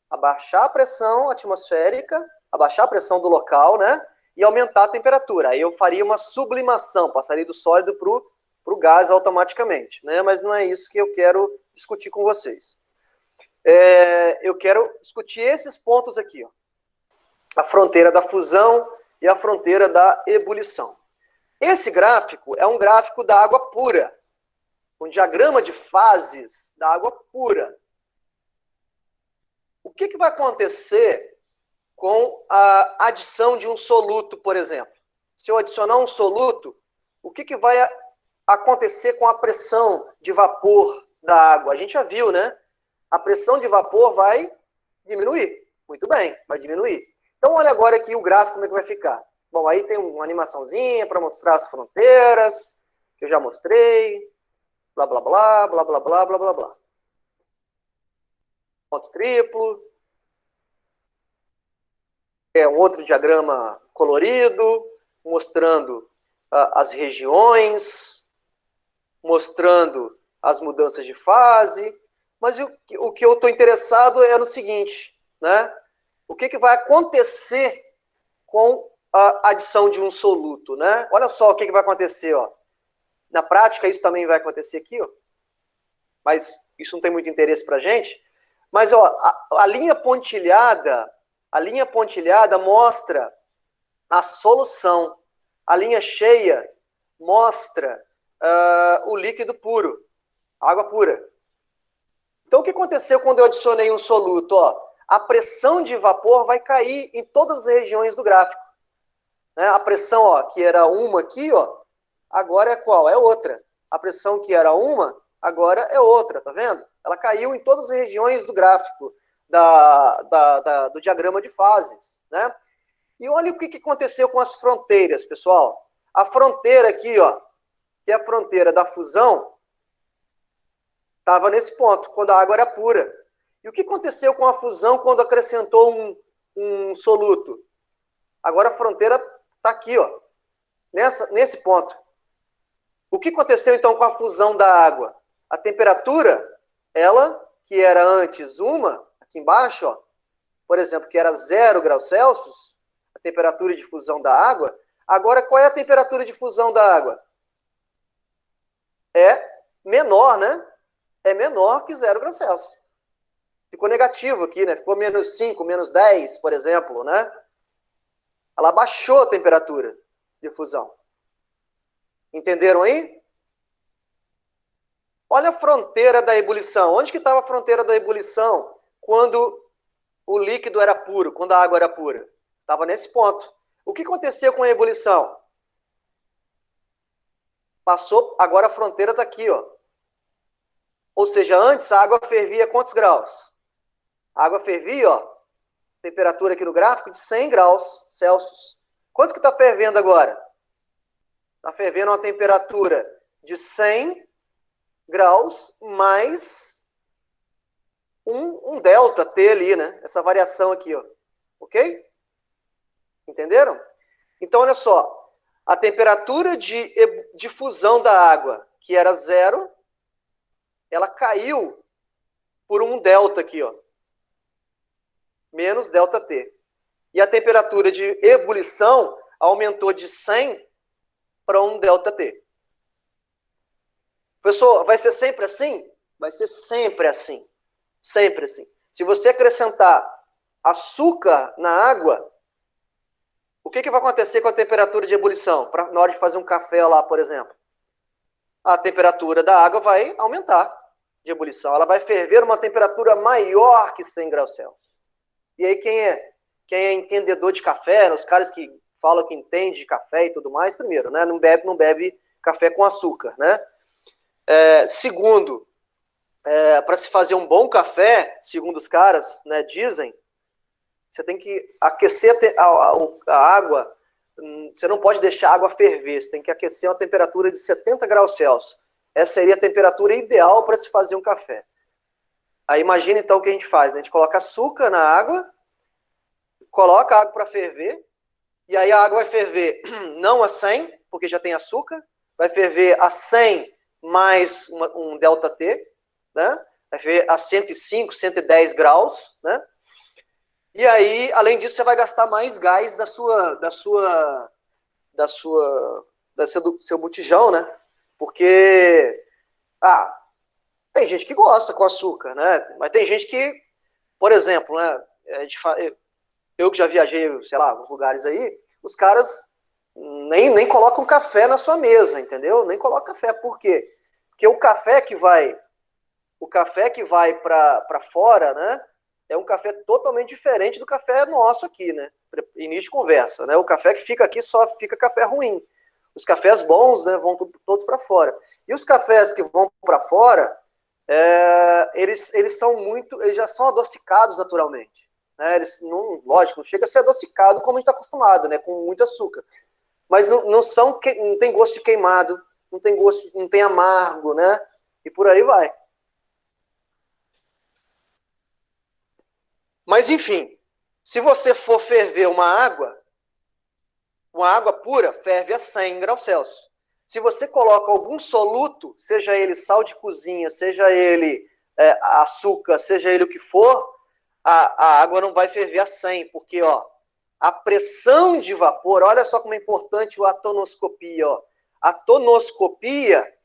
Abaixar a pressão atmosférica, abaixar a pressão do local, né? E aumentar a temperatura. Aí eu faria uma sublimação, passaria do sólido para o gás automaticamente, né? Mas não é isso que eu quero discutir com vocês. Eu quero discutir esses pontos aqui, ó. A fronteira da fusão e a fronteira da ebulição. Esse gráfico é um gráfico da água pura, um diagrama de fases da água pura. O que vai acontecer com a adição de um soluto, por exemplo? Se eu adicionar um soluto, o que vai acontecer com a pressão de vapor da água? A gente já viu, né? A pressão de vapor vai diminuir. Muito bem, vai diminuir. Então, olha agora aqui o gráfico, como é que vai ficar. Bom, aí tem uma animaçãozinha para mostrar as fronteiras, que eu já mostrei. Blá, blá, blá, blá, blá, blá, blá, blá, blá. Ponto triplo. É um outro diagrama colorido, mostrando as regiões, mostrando as mudanças de fase. Mas o que eu estou interessado é no seguinte, né? O que vai acontecer com a adição de um soluto, né? Olha só o que vai acontecer, ó. Na prática, isso também vai acontecer aqui, ó. Mas isso não tem muito interesse para a gente. Mas, ó, a linha pontilhada mostra a solução. A linha cheia mostra o líquido puro, a água pura. Então, o que aconteceu quando eu adicionei um soluto? Ó, a pressão de vapor vai cair em todas as regiões do gráfico. Né? A pressão, ó, que era uma aqui, ó, agora é qual? É outra. A pressão que era uma, agora é outra, tá vendo? Ela caiu em todas as regiões do gráfico, do diagrama de fases. Né? E olha o que aconteceu com as fronteiras, pessoal. A fronteira aqui, ó, que é a fronteira da fusão, estava nesse ponto, quando a água era pura. E o que aconteceu com a fusão quando acrescentou um soluto? Agora a fronteira está aqui, ó, nesse ponto. O que aconteceu então com a fusão da água? A temperatura, ela, que era antes aqui embaixo, ó, por exemplo, que era 0 graus Celsius, a temperatura de fusão da água, agora qual é a temperatura de fusão da água? É menor, né? É menor que 0 graus Celsius. Ficou negativo aqui, né? Ficou menos 5, menos 10, por exemplo, né? Ela baixou a temperatura de fusão. Entenderam aí? Olha a fronteira da ebulição. Onde que estava a fronteira da ebulição quando o líquido era puro, quando a água era pura? Estava nesse ponto. O que aconteceu com a ebulição? Passou, agora a fronteira está aqui, ó. Ou seja, antes a água fervia quantos graus? A água fervia, ó, temperatura aqui no gráfico de 100 graus Celsius. Quanto que está fervendo agora? Está fervendo uma temperatura de 100 graus mais um delta T ali, né? Essa variação aqui, ó. Ok? Entenderam? Então, olha só. A temperatura de fusão da água, que era 0, ela caiu por um delta aqui, ó. Menos delta T. E a temperatura de ebulição aumentou de 100 para um delta T. Professor, vai ser sempre assim? Vai ser sempre assim. Sempre assim. Se você acrescentar açúcar na água, o que vai acontecer com a temperatura de ebulição? Na hora de fazer um café lá, por exemplo. A temperatura da água vai aumentar de ebulição. Ela vai ferver uma temperatura maior que 100 graus Celsius. E aí quem é entendedor de café, os caras que falam que entende de café e tudo mais, primeiro, né, não bebe café com açúcar, né? Segundo, para se fazer um bom café, segundo os caras, né, dizem, você tem que aquecer a água, você não pode deixar a água ferver, você tem que aquecer a temperatura de 70 graus Celsius. Essa seria a temperatura ideal para se fazer um café. Aí imagina então o que a gente faz, né? A gente coloca açúcar na água, coloca a água para ferver, e aí a água vai ferver não a 100, porque já tem açúcar, vai ferver a 100 mais um ΔT, né? Vai ferver a 105, 110 graus, né? E aí, além disso, você vai gastar mais gás do seu botijão, né? Porque, tem gente que gosta com açúcar, né? Mas tem gente que, por exemplo, né? Eu que já viajei, sei lá, alguns lugares aí, os caras nem colocam café na sua mesa, entendeu? Nem colocam café. Por quê? Porque o café que vai para fora, né? É um café totalmente diferente do café nosso aqui, né? Início de conversa, né? O café que fica aqui só fica café ruim. Os cafés bons, né, vão todos para fora. E os cafés que vão para fora, eles já são adocicados naturalmente. Né? Lógico, não chega a ser adocicado como a gente está acostumado, né? Com muito açúcar. Mas não tem gosto de queimado, não tem amargo, né? E por aí vai. Mas, enfim, se você for ferver uma água pura ferve a 100 graus Celsius. Se você coloca algum soluto, seja ele sal de cozinha, seja ele açúcar, seja ele o que for, a água não vai ferver a 100, porque a pressão de vapor, olha só como é importante a tonoscopia. A tonoscopia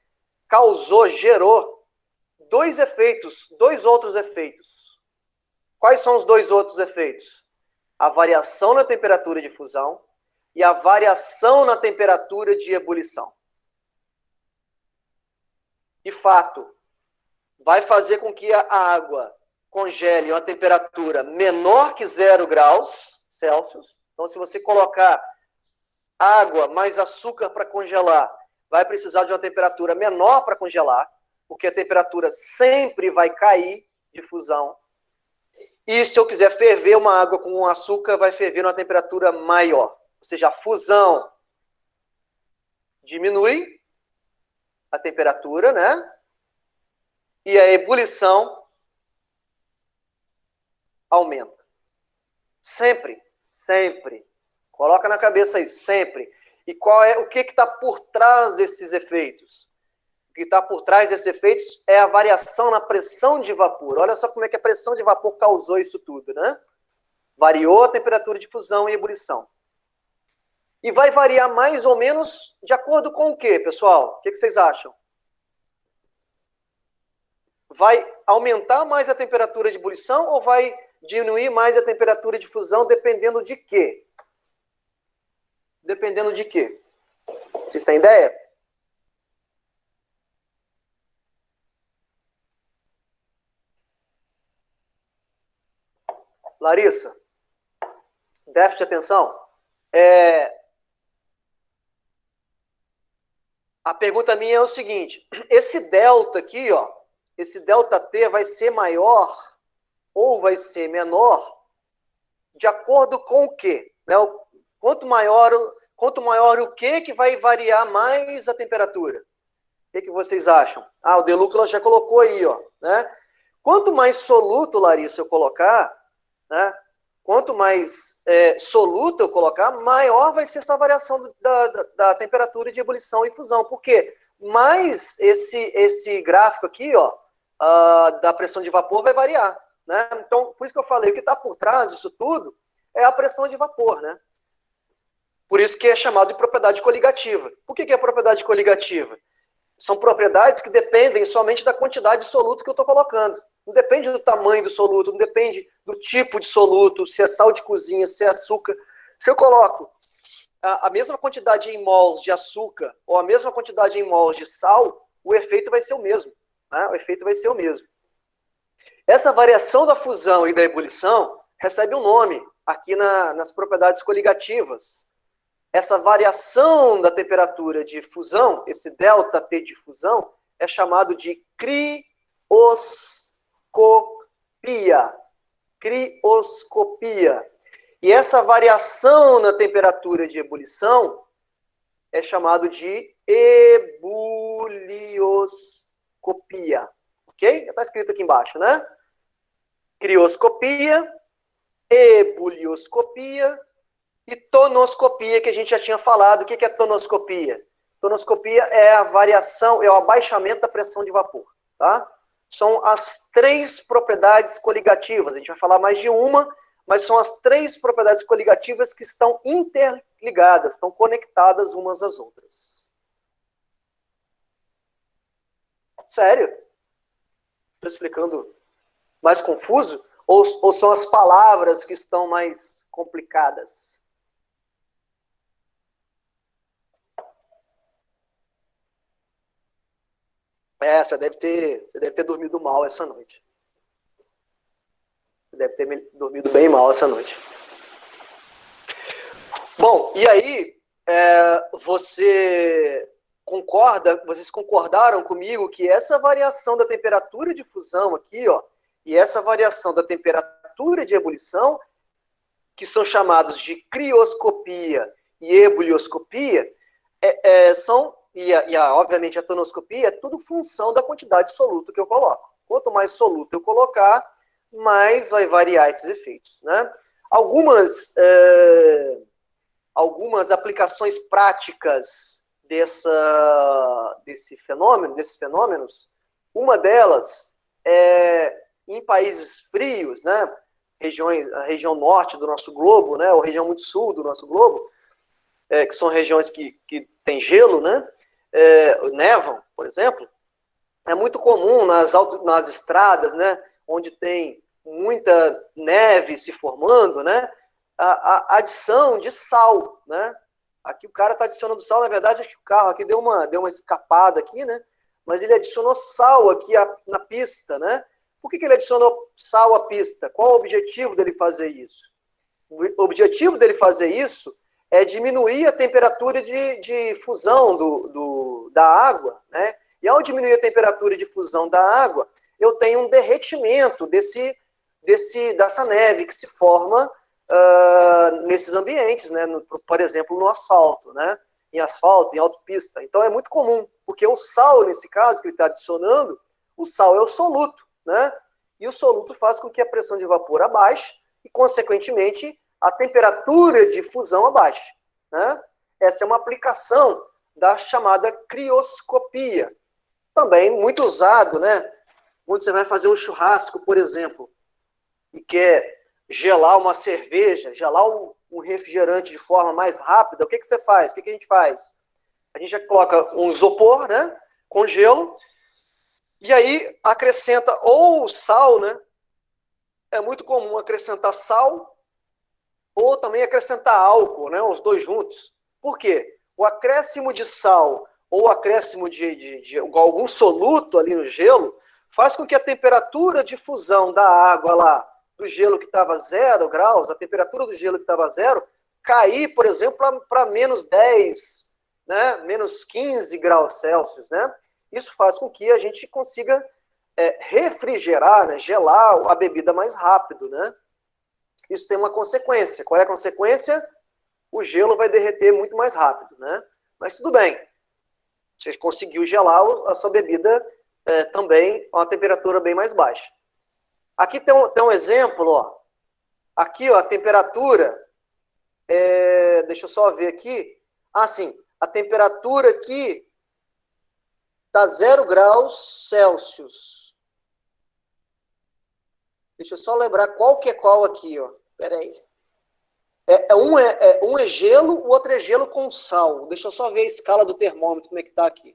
gerou dois outros efeitos. Quais são os dois outros efeitos? A variação na temperatura de fusão e a variação na temperatura de ebulição. De fato, vai fazer com que a água congele a uma temperatura menor que 0 graus Celsius. Então, se você colocar água mais açúcar para congelar, vai precisar de uma temperatura menor para congelar, porque a temperatura sempre vai cair de fusão. E se eu quiser ferver uma água com açúcar, vai ferver numa temperatura maior. Ou seja, a fusão diminui a temperatura, né? E a ebulição aumenta. Sempre, sempre. Coloca na cabeça isso, sempre. E o que está por trás desses efeitos? O que está por trás desses efeitos é a variação na pressão de vapor. Olha só como é que a pressão de vapor causou isso tudo, né? Variou a temperatura de fusão e ebulição. E vai variar mais ou menos de acordo com o quê, pessoal? O que vocês acham? Vai aumentar mais a temperatura de ebulição ou vai diminuir mais a temperatura de fusão, dependendo de quê? Dependendo de quê? Vocês têm ideia? Larissa, déficit de atenção. A pergunta minha é o seguinte: esse delta aqui, esse delta T vai ser maior ou vai ser menor de acordo com o quê? Né? Quanto maior o quê que vai variar mais a temperatura? O que vocês acham? O De Luca já colocou aí, né? Quanto mais soluto, Larissa, eu colocar, né? Quanto mais soluto eu colocar, maior vai ser essa variação da temperatura de ebulição e fusão. Por quê? Mais esse gráfico aqui, da pressão de vapor vai variar. Né? Então, por isso que eu falei, o que está por trás disso tudo é a pressão de vapor. Né? Por isso que é chamado de propriedade coligativa. Por que é propriedade coligativa? São propriedades que dependem somente da quantidade de soluto que eu estou colocando. Não depende do tamanho do soluto, não depende do tipo de soluto, se é sal de cozinha, se é açúcar. Se eu coloco a mesma quantidade em mols de açúcar ou a mesma quantidade em mols de sal, o efeito vai ser o mesmo. Né? O efeito vai ser o mesmo. Essa variação da fusão e da ebulição recebe um nome aqui nas propriedades coligativas. Essa variação da temperatura de fusão, esse ΔT de fusão, é chamado de crioscopia. Crioscopia. E essa variação na temperatura de ebulição é chamado de ebulioscopia. Ok? Está escrito aqui embaixo, né? Crioscopia, ebulioscopia e tonoscopia, que a gente já tinha falado. O que é tonoscopia? Tonoscopia é a variação, é o abaixamento da pressão de vapor, tá? São as 3 propriedades coligativas. A gente vai falar mais de uma, mas são as 3 propriedades coligativas que estão interligadas, estão conectadas umas às outras. Sério? Estou explicando mais confuso? Ou são as palavras que estão mais complicadas? Você deve ter dormido mal essa noite. Você deve ter dormido bem mal essa noite. Bom, e aí, vocês concordaram comigo que essa variação da temperatura de fusão aqui, ó, e essa variação da temperatura de ebulição, que são chamados de crioscopia e ebulioscopia, obviamente a tonoscopia é tudo função da quantidade de soluto que eu coloco. Quanto mais soluto eu colocar, mais vai variar esses efeitos, né? Algumas aplicações práticas desses fenômenos, uma delas é em países frios, né? A região norte do nosso globo, né? Ou região muito sul do nosso globo, que são regiões que tem gelo, né? Nevam, por exemplo. É muito comum nas estradas, né? Onde tem muita neve se formando, né? A adição de sal, né? Aqui o cara está adicionando sal, na verdade, acho que o carro aqui deu uma escapada aqui, né? Mas ele adicionou sal aqui na pista, né? Por que ele adicionou sal à pista? Qual o objetivo dele fazer isso? O objetivo dele fazer isso é diminuir a temperatura de fusão da água, né? E ao diminuir a temperatura de fusão da água, eu tenho um derretimento dessa neve que se forma nesses ambientes, né? Por exemplo, no asfalto, né? Em asfalto, em autopista. Então é muito comum, porque o sal, nesse caso, que ele está adicionando, o sal é o soluto, né? E o soluto faz com que a pressão de vapor abaixe e, consequentemente, a temperatura de fusão abaixe, né? Essa é uma aplicação da chamada crioscopia. Também muito usado, né? Quando você vai fazer um churrasco, por exemplo, e quer gelar uma cerveja, gelar um refrigerante de forma mais rápida, o que você faz? O que a gente faz? A gente já coloca um isopor, né? Com gelo, e aí acrescenta ou sal, né? É muito comum acrescentar sal ou também acrescentar álcool, né? Os dois juntos. Por quê? O acréscimo de sal ou o acréscimo de algum soluto ali no gelo faz com que a temperatura de fusão da água lá, do gelo que estava 0 graus, a temperatura do gelo que estava 0, cair, por exemplo, para menos 10, né? Menos 15 graus Celsius, né? Isso faz com que a gente consiga refrigerar, né? Gelar a bebida mais rápido, né? Isso tem uma consequência. Qual é a consequência? O gelo vai derreter muito mais rápido, né? Mas tudo bem. Você conseguiu gelar a sua bebida também a uma temperatura bem mais baixa. Aqui tem um exemplo, ó. Aqui, ó, a temperatura, deixa eu só ver aqui. Sim, a temperatura aqui está 0 graus Celsius. Deixa eu só lembrar qual que é qual aqui, ó. Espera aí. Um é gelo, o outro é gelo com sal. Deixa eu só ver a escala do termômetro, como é que está aqui.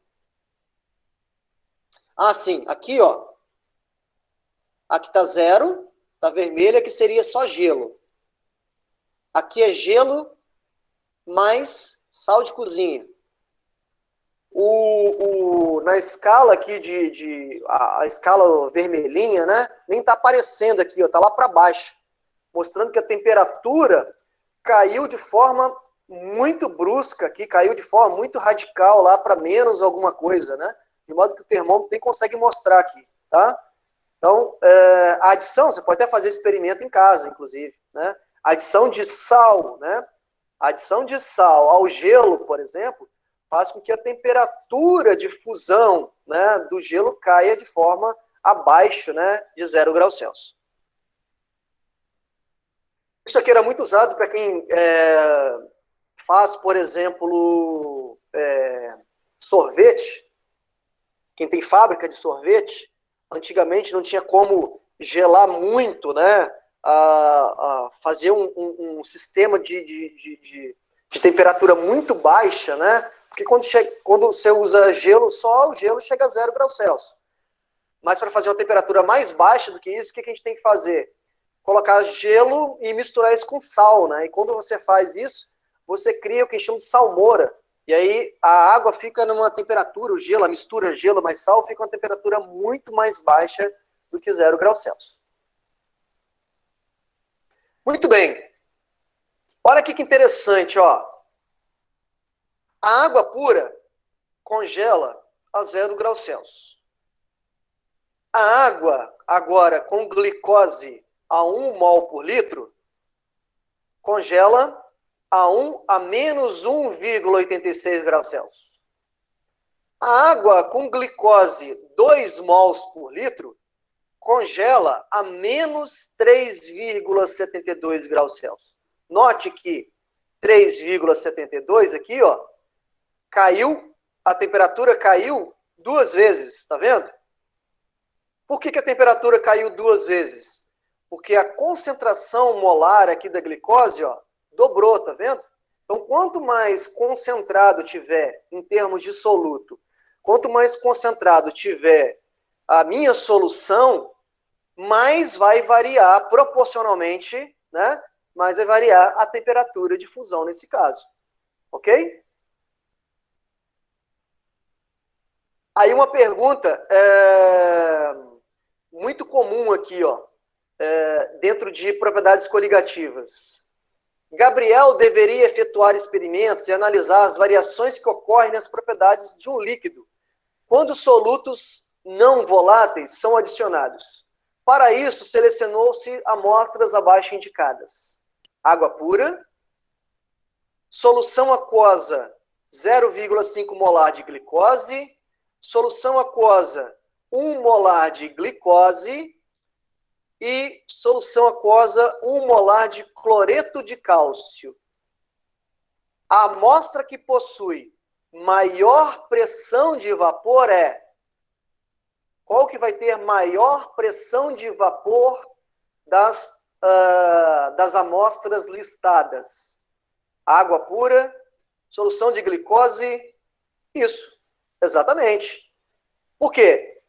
Sim, aqui, ó. Aqui está zero, está vermelho, aqui seria só gelo. Aqui é gelo mais sal de cozinha. Na escala aqui a escala vermelhinha, né? Nem está aparecendo aqui, está lá para baixo, mostrando que a temperatura caiu de forma muito brusca aqui, caiu de forma muito radical lá para menos alguma coisa, né? De modo que o termômetro nem consegue mostrar aqui, tá? Então, a adição, você pode até fazer experimento em casa, inclusive, né? A adição de sal, né? A adição de sal ao gelo, por exemplo, faz com que a temperatura de fusão, né, do gelo caia de forma abaixo, né, de 0 graus Celsius. Isso aqui era muito usado para quem faz, por exemplo, sorvete. Quem tem fábrica de sorvete, antigamente não tinha como gelar muito, né, fazer um sistema de temperatura muito baixa, né? Porque quando você usa gelo, só o gelo chega a 0 graus Celsius. Mas para fazer uma temperatura mais baixa do que isso, o que a gente tem que fazer? Colocar gelo e misturar isso com sal, né? E quando você faz isso, você cria o que a gente chama de salmoura. E aí a água fica numa temperatura, o gelo, a mistura gelo mais sal, fica uma temperatura muito mais baixa do que 0 graus Celsius. Muito bem. Olha aqui que interessante, ó. A água pura congela a 0 graus Celsius. A água, agora, com glicose a 1 mol por litro, congela a menos 1,86 graus Celsius. A água com glicose 2 mols por litro, congela a menos 3,72 graus Celsius. Note que 3,72 aqui, ó, caiu, a temperatura caiu 2 vezes, tá vendo? Por que a temperatura caiu 2 vezes? Porque a concentração molar aqui da glicose, ó, dobrou, tá vendo? Então, quanto mais concentrado tiver em termos de soluto, quanto mais concentrado tiver a minha solução, mais vai variar proporcionalmente, né? Mais vai variar a temperatura de fusão nesse caso. Ok? Aí uma pergunta muito comum aqui, ó, dentro de propriedades coligativas. Gabriel deveria efetuar experimentos e analisar as variações que ocorrem nas propriedades de um líquido, quando solutos não voláteis são adicionados. Para isso, selecionou-se amostras abaixo indicadas. Água pura, solução aquosa 0,5 molar de glicose, solução aquosa 1 molar de glicose e solução aquosa 1 molar de cloreto de cálcio. A amostra que possui maior pressão de vapor é... Qual que vai ter maior pressão de vapor das amostras listadas? Água pura, solução de glicose, isso, exatamente. Por quê?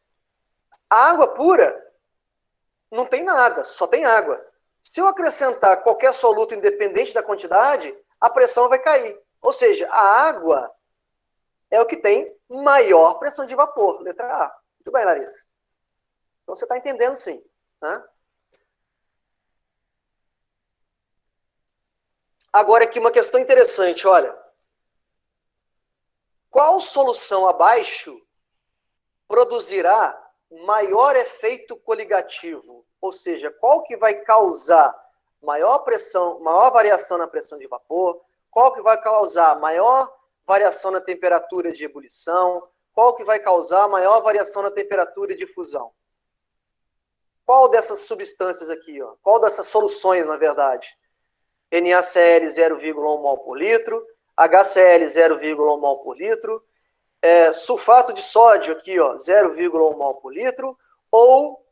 A água pura não tem nada, só tem água. Se eu acrescentar qualquer soluto independente da quantidade, a pressão vai cair. Ou seja, a água é o que tem maior pressão de vapor, letra A. Muito bem, Larissa. Então você está entendendo sim, né? Agora aqui uma questão interessante, olha. Qual solução abaixo produzirá maior efeito coligativo? Ou seja, qual que vai causar maior pressão, maior variação na pressão de vapor? Qual que vai causar maior variação na temperatura de ebulição? Qual que vai causar maior variação na temperatura de fusão? Qual dessas substâncias aqui, ó? Qual dessas soluções, na verdade? NaCl 0,1 mol por litro, HCl 0,1 mol por litro, sulfato de sódio aqui, ó, 0,1 mol por litro, ou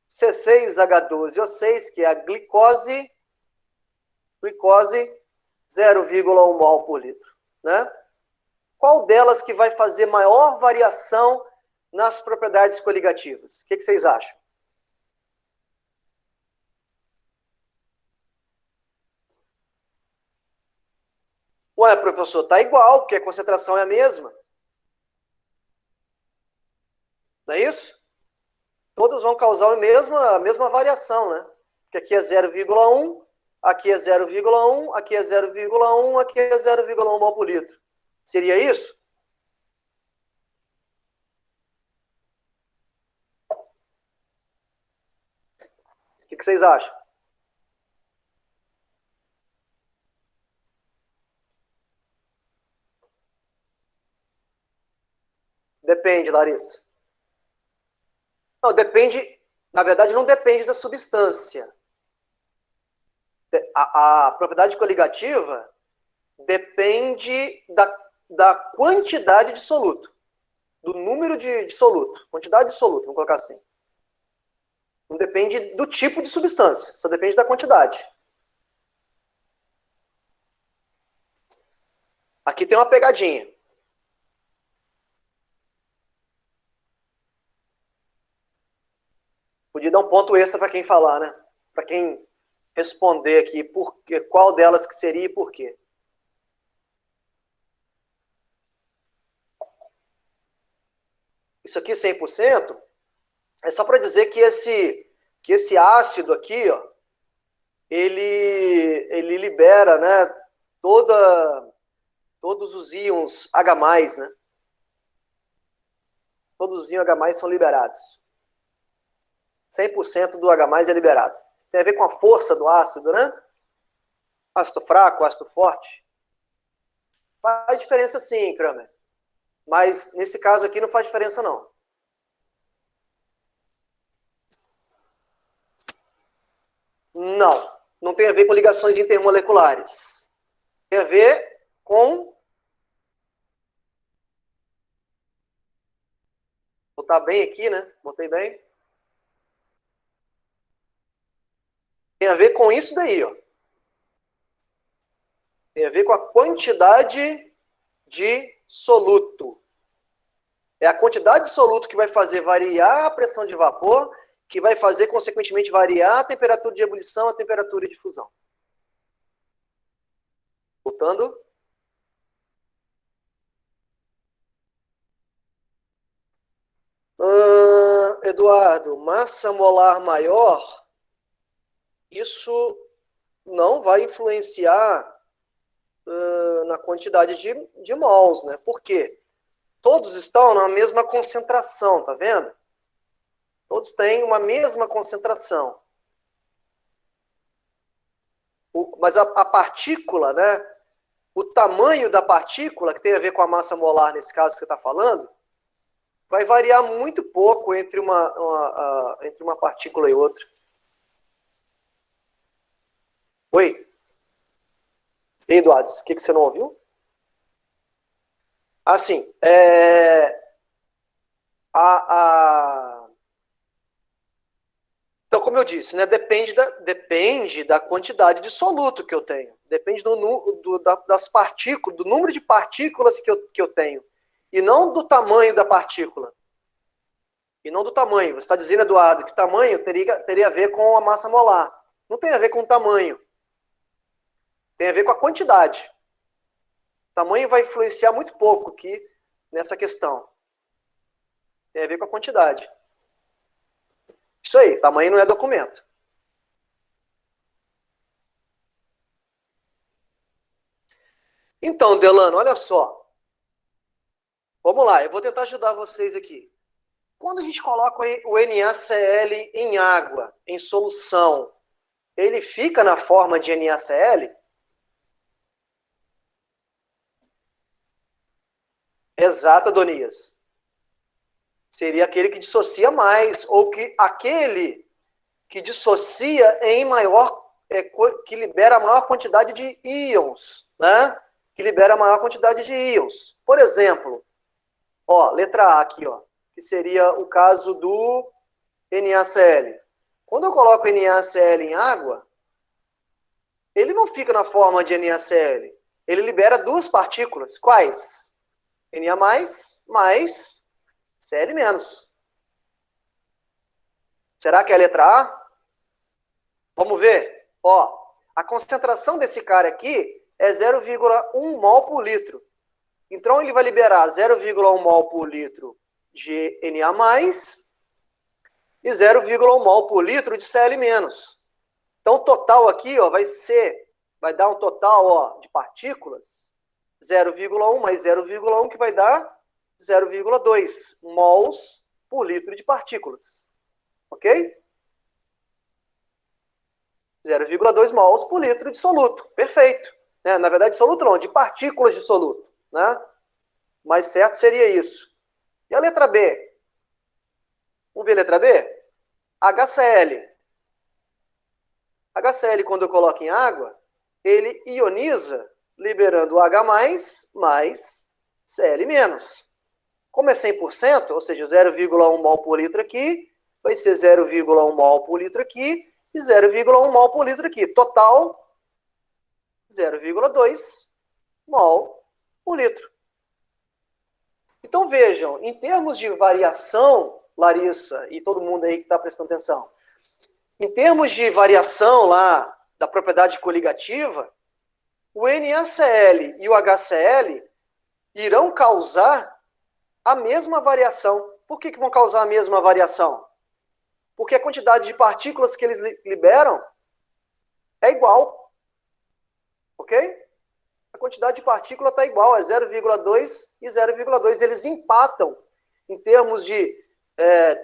C6H12O6, que é a glicose 0,1 mol por litro, né? Qual delas que vai fazer maior variação nas propriedades coligativas? O que vocês acham? Ué, professor, tá igual, porque a concentração é a mesma. Não é isso? Todos vão causar a mesma variação, né? Porque aqui é 0,1, aqui é 0,1, aqui é 0,1, aqui é 0,1 mol por litro. Seria isso? O que vocês acham? Depende, Larissa. Não, depende, na verdade, não depende da substância. A propriedade coligativa depende da quantidade de soluto, do número de soluto, quantidade de soluto, vamos colocar assim. Não depende do tipo de substância, só depende da quantidade. Aqui tem uma pegadinha. Podia dar um ponto extra para quem falar, né? Para quem responder aqui qual delas que seria e por quê. Isso aqui 100% é só para dizer que esse ácido aqui, ó, ele libera, né, todos os íons H+, né? Todos os íons H+ são liberados. 100% do H+ é liberado. Tem a ver com a força do ácido, né? Ácido fraco, ácido forte. Faz diferença sim, Kramer. Mas nesse caso aqui não faz diferença não. Não. Não tem a ver com ligações intermoleculares. Tem a ver com... Vou botar bem aqui, né? Botei bem. Tem a ver com isso daí, ó. Tem a ver com a quantidade de soluto. É a quantidade de soluto que vai fazer variar a pressão de vapor, que vai fazer, consequentemente, variar a temperatura de ebulição, a temperatura de fusão. Voltando. Eduardo, massa molar maior, isso não vai influenciar na quantidade de mols, né? Por quê? Todos estão na mesma concentração, tá vendo? Todos têm uma mesma concentração. Mas a partícula, né? O tamanho da partícula, que tem a ver com a massa molar nesse caso que você está falando, vai variar muito pouco entre uma partícula e outra. Oi? Eduardo, o que você não ouviu? Assim, então, como eu disse, né, depende da quantidade de soluto que eu tenho. Depende das partículas, do número de partículas que eu tenho. E não do tamanho da partícula. E não do tamanho. Você está dizendo, Eduardo, que o tamanho teria a ver com a massa molar. Não tem a ver com o tamanho. Tem a ver com a quantidade. O tamanho vai influenciar muito pouco aqui nessa questão. Tem a ver com a quantidade. Isso aí, tamanho não é documento. Então, Delano, olha só. Vamos lá, eu vou tentar ajudar vocês aqui. Quando a gente coloca o NaCl em água, em solução, ele fica na forma de NaCl? Exato, Adonias. Seria aquele que dissocia mais, ou aquele que dissocia em maior, que libera a maior quantidade de íons, né? Que libera a maior quantidade de íons. Por exemplo, ó, letra A aqui, ó, que seria o caso do NaCl. Quando eu coloco NaCl em água, ele não fica na forma de NaCl. Ele libera duas partículas. Quais? Na mais Cl menos. Será que é a letra A? Vamos ver. Ó, a concentração desse cara aqui é 0,1 mol por litro. Então, ele vai liberar 0,1 mol por litro de Na+, e 0,1 mol por litro de Cl-. Então, o total aqui, ó, vai dar um total, ó, de partículas, 0,1 mais 0,1, que vai dar 0,2 mols por litro de partículas. Ok? 0,2 mols por litro de soluto. Perfeito. Na verdade, soluto não, de partículas de soluto. Né? Mais certo seria isso. E a letra B? Vamos ver a letra B? HCl. HCl, quando eu coloco em água, ele ioniza, liberando H+, mais Cl-. Como é 100%, ou seja, 0,1 mol por litro aqui, vai ser 0,1 mol por litro aqui, e 0,1 mol por litro aqui. Total, 0,2 mol por litro. Então, vejam, em termos de variação, Larissa e todo mundo aí que está prestando atenção, em termos de variação lá da propriedade coligativa, o NaCl e o HCl irão causar a mesma variação. Por que vão causar a mesma variação? Porque a quantidade de partículas que eles liberam é igual. Ok? A quantidade de partícula está igual, é 0,2 e 0,2. Eles empatam em termos de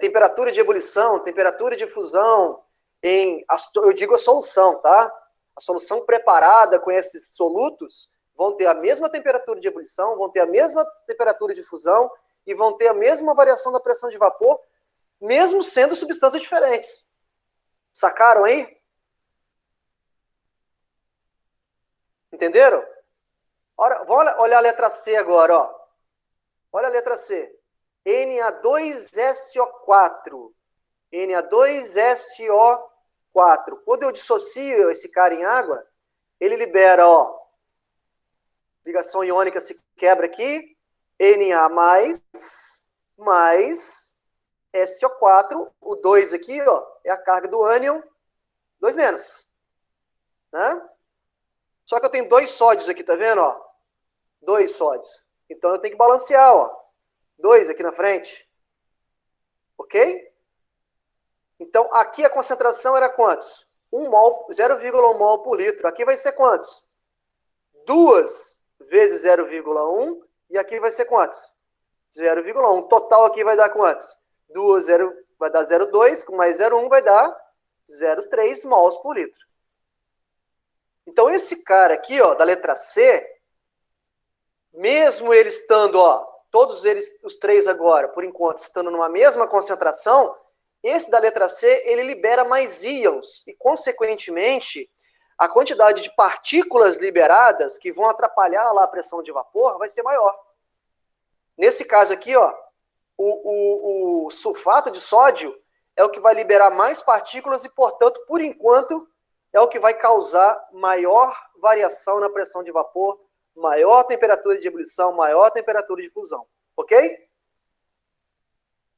temperatura de ebulição, temperatura de fusão, eu digo a solução, tá? A solução preparada com esses solutos vão ter a mesma temperatura de ebulição, vão ter a mesma temperatura de fusão e vão ter a mesma variação da pressão de vapor, mesmo sendo substâncias diferentes. Sacaram aí? Entenderam? Vamos olhar a letra C agora, ó. Olha a letra C. Na2SO4. Na2SO4. Quando eu dissocio esse cara em água, ele libera, ó, ligação iônica se quebra aqui, Na+, mais SO4, o 2 aqui, ó, é a carga do ânion, 2 menos. Né? Só que eu tenho 2 sódios aqui, tá vendo? Ó? 2 sódios. Então eu tenho que balancear, ó. 2 aqui na frente. Ok? Então aqui a concentração era quantos? 0,1 mol por litro. Aqui vai ser quantos? 2 vezes 0,1. E aqui vai ser quantos? 0,1. Total aqui vai dar quantos? 2, 0, vai dar 0,2, com mais 0,1 vai dar 0,3 mols por litro. Então, esse cara aqui, ó, da letra C, mesmo ele estando, ó, todos eles, os 3 agora, por enquanto, estando numa mesma concentração, esse da letra C, ele libera mais íons, e, consequentemente, a quantidade de partículas liberadas que vão atrapalhar lá a pressão de vapor vai ser maior. Nesse caso aqui, ó, o sulfato de sódio é o que vai liberar mais partículas e, portanto, por enquanto, é o que vai causar maior variação na pressão de vapor, maior temperatura de ebulição, maior temperatura de fusão. Ok?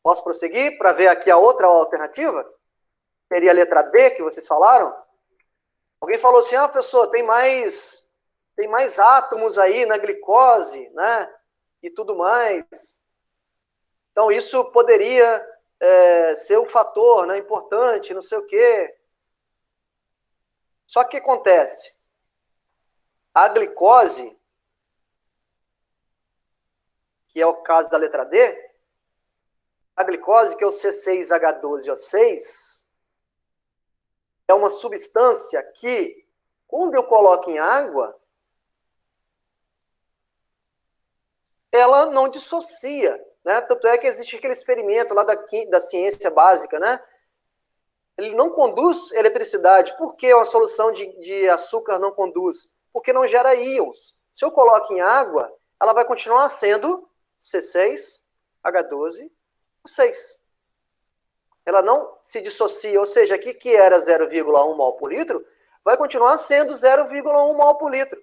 Posso prosseguir para ver aqui a outra alternativa? Seria a letra D, que vocês falaram? Alguém falou assim, professor, tem mais átomos aí na glicose, né? E tudo mais. Então, isso poderia ser um fator, né, importante, não sei o quê. Só que o que acontece? A glicose, que é o caso da letra D, a glicose, que é o C6H12O6, é uma substância que, quando eu coloco em água, ela não dissocia, né? Tanto é que existe aquele experimento lá da ciência básica, né? Ele não conduz eletricidade. Por que uma solução de açúcar não conduz? Porque não gera íons. Se eu coloco em água, ela vai continuar sendo C6H12O6. Ela não se dissocia, ou seja, aqui que era 0,1 mol por litro, vai continuar sendo 0,1 mol por litro.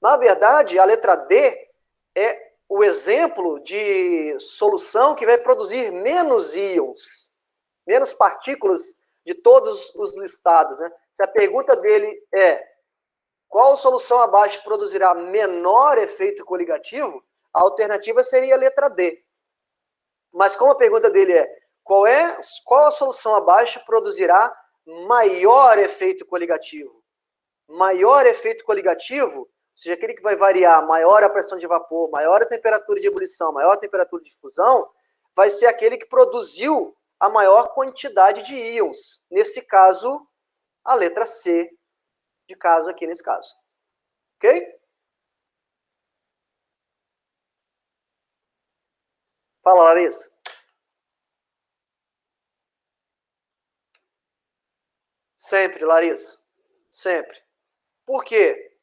Na verdade, a letra D é o exemplo de solução que vai produzir menos íons, menos partículas de todos os listados. Né? Se a pergunta dele é Qual solução abaixo produzirá menor efeito coligativo? A alternativa seria a letra D. Mas como a pergunta dele é qual a solução abaixo produzirá maior efeito coligativo? Maior efeito coligativo, ou seja, aquele que vai variar maior a pressão de vapor, maior a temperatura de ebulição, maior a temperatura de fusão, vai ser aquele que produziu a maior quantidade de íons. Nesse caso, a letra C de casa aqui nesse caso. Ok? Fala, Larissa. Sempre, Larissa. Sempre. Por quê?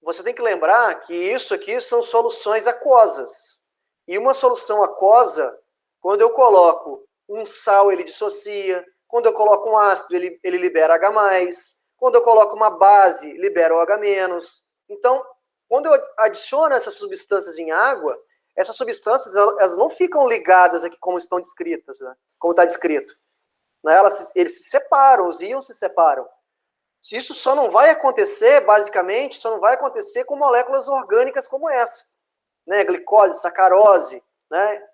Você tem que lembrar que isso aqui são soluções aquosas. E uma solução aquosa, quando eu coloco um sal, ele dissocia. Quando eu coloco um ácido, ele libera H+. Quando eu coloco uma base, libera OH-. Então, quando eu adiciono essas substâncias em água, essas substâncias elas não ficam ligadas aqui como estão descritas, né? Como está descrito. Né? Eles se separam, os íons se separam. Isso só não vai acontecer, basicamente, só não vai acontecer com moléculas orgânicas como essa. Né? Glicose, sacarose, né?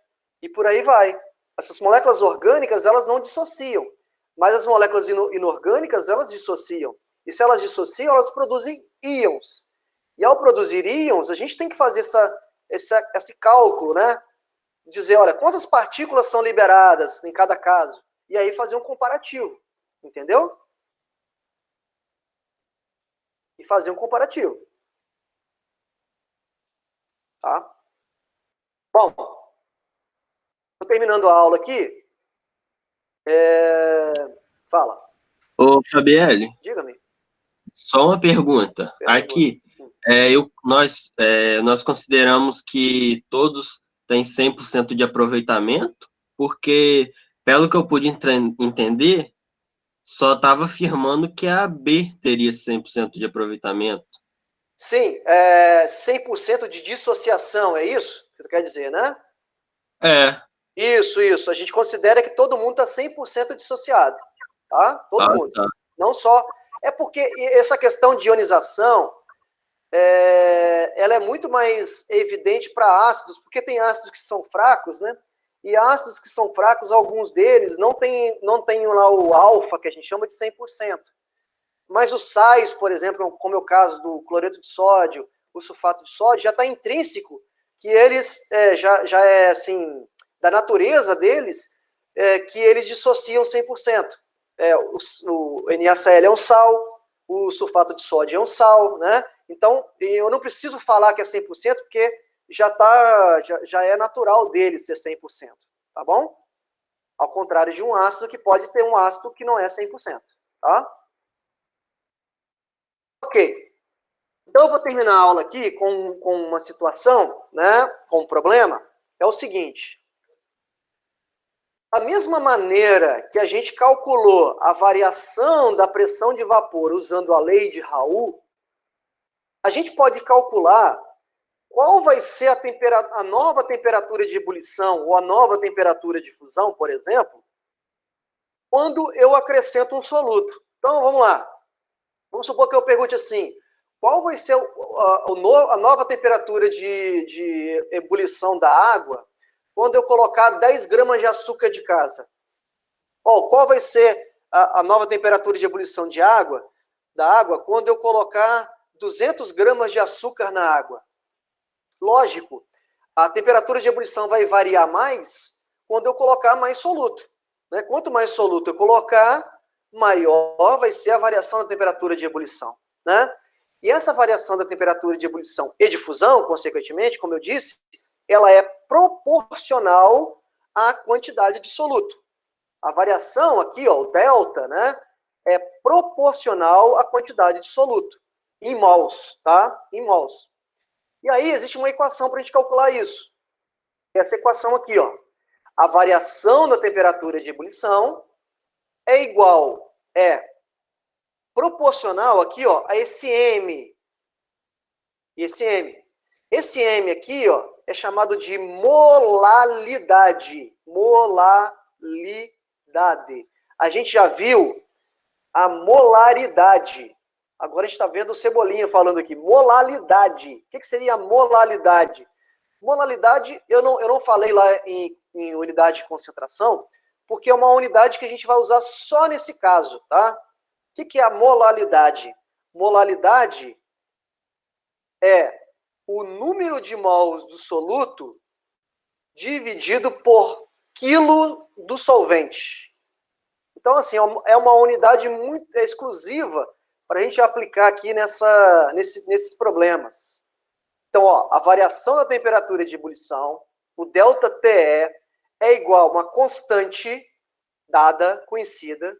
E por aí vai. Essas moléculas orgânicas, elas não dissociam. Mas as moléculas inorgânicas, elas dissociam. E se elas dissociam, elas produzem íons. E ao produzir íons, a gente tem que fazer esse cálculo, né? Dizer, olha, quantas partículas são liberadas em cada caso? E aí fazer um comparativo. Entendeu? E fazer um comparativo. Tá? Bom, estou terminando a aula aqui. Fala. Ô, Fabielle, Diga-me. só uma pergunta. Aqui, nós consideramos que todos têm 100% de aproveitamento, porque, pelo que eu pude entender, só estava afirmando que a B teria 100% de aproveitamento. Sim, 100% de dissociação, é isso que tu quer dizer, né? Isso. A gente considera que todo mundo está 100% dissociado, tá? Todo mundo. Tá. Não só... É porque essa questão de ionização, ela é muito mais evidente para ácidos, porque tem ácidos que são fracos, né? E ácidos que são fracos, alguns deles não tem lá o alfa, que a gente chama de 100%. Mas os sais, por exemplo, como é o caso do cloreto de sódio, o sulfato de sódio, já está intrínseco que eles, já é assim, da natureza deles, que eles dissociam 100%. O NaCl é um sal, o sulfato de sódio é um sal, né? Então, eu não preciso falar que é 100%, porque já é natural dele ser 100%, tá bom? Ao contrário de um ácido, que pode ter um ácido que não é 100%, tá? Ok. Então, eu vou terminar a aula aqui com uma situação, né, com um problema, é o seguinte. Da mesma maneira que a gente calculou a variação da pressão de vapor usando a lei de Raoult, a gente pode calcular qual vai ser a nova temperatura de ebulição ou a nova temperatura de fusão, por exemplo, quando eu acrescento um soluto. Então, vamos lá. Vamos supor que eu pergunte assim, qual vai ser a nova temperatura de ebulição da água quando eu colocar 10 gramas de açúcar de casa? Qual vai ser a nova temperatura de ebulição da água quando eu colocar 200 gramas de açúcar na água? Lógico, a temperatura de ebulição vai variar mais quando eu colocar mais soluto. Né? Quanto mais soluto eu colocar, maior vai ser a variação da temperatura de ebulição. Né? E essa variação da temperatura de ebulição e de fusão, consequentemente, como eu disse, ela é proporcional à quantidade de soluto. A variação aqui, o delta, né, é proporcional à quantidade de soluto, em mols, tá? Em mols. E aí existe uma equação para a gente calcular isso. Essa equação aqui, a variação da temperatura de ebulição é proporcional aqui, a esse M. Esse M. Esse M aqui, é chamado de molalidade. Molalidade. A gente já viu a molaridade. Agora a gente está vendo o Cebolinha falando aqui. Molalidade. O que seria a molalidade? Molalidade, eu não falei lá em unidade de concentração, porque é uma unidade que a gente vai usar só nesse caso, tá? O que é a molalidade? Molalidade é o número de mols do soluto dividido por quilo do solvente. Então, assim, é uma unidade muito exclusiva para a gente aplicar aqui nesses problemas. Então, ó, a variação da temperatura de ebulição, o ΔTE, é igual a uma constante dada, conhecida,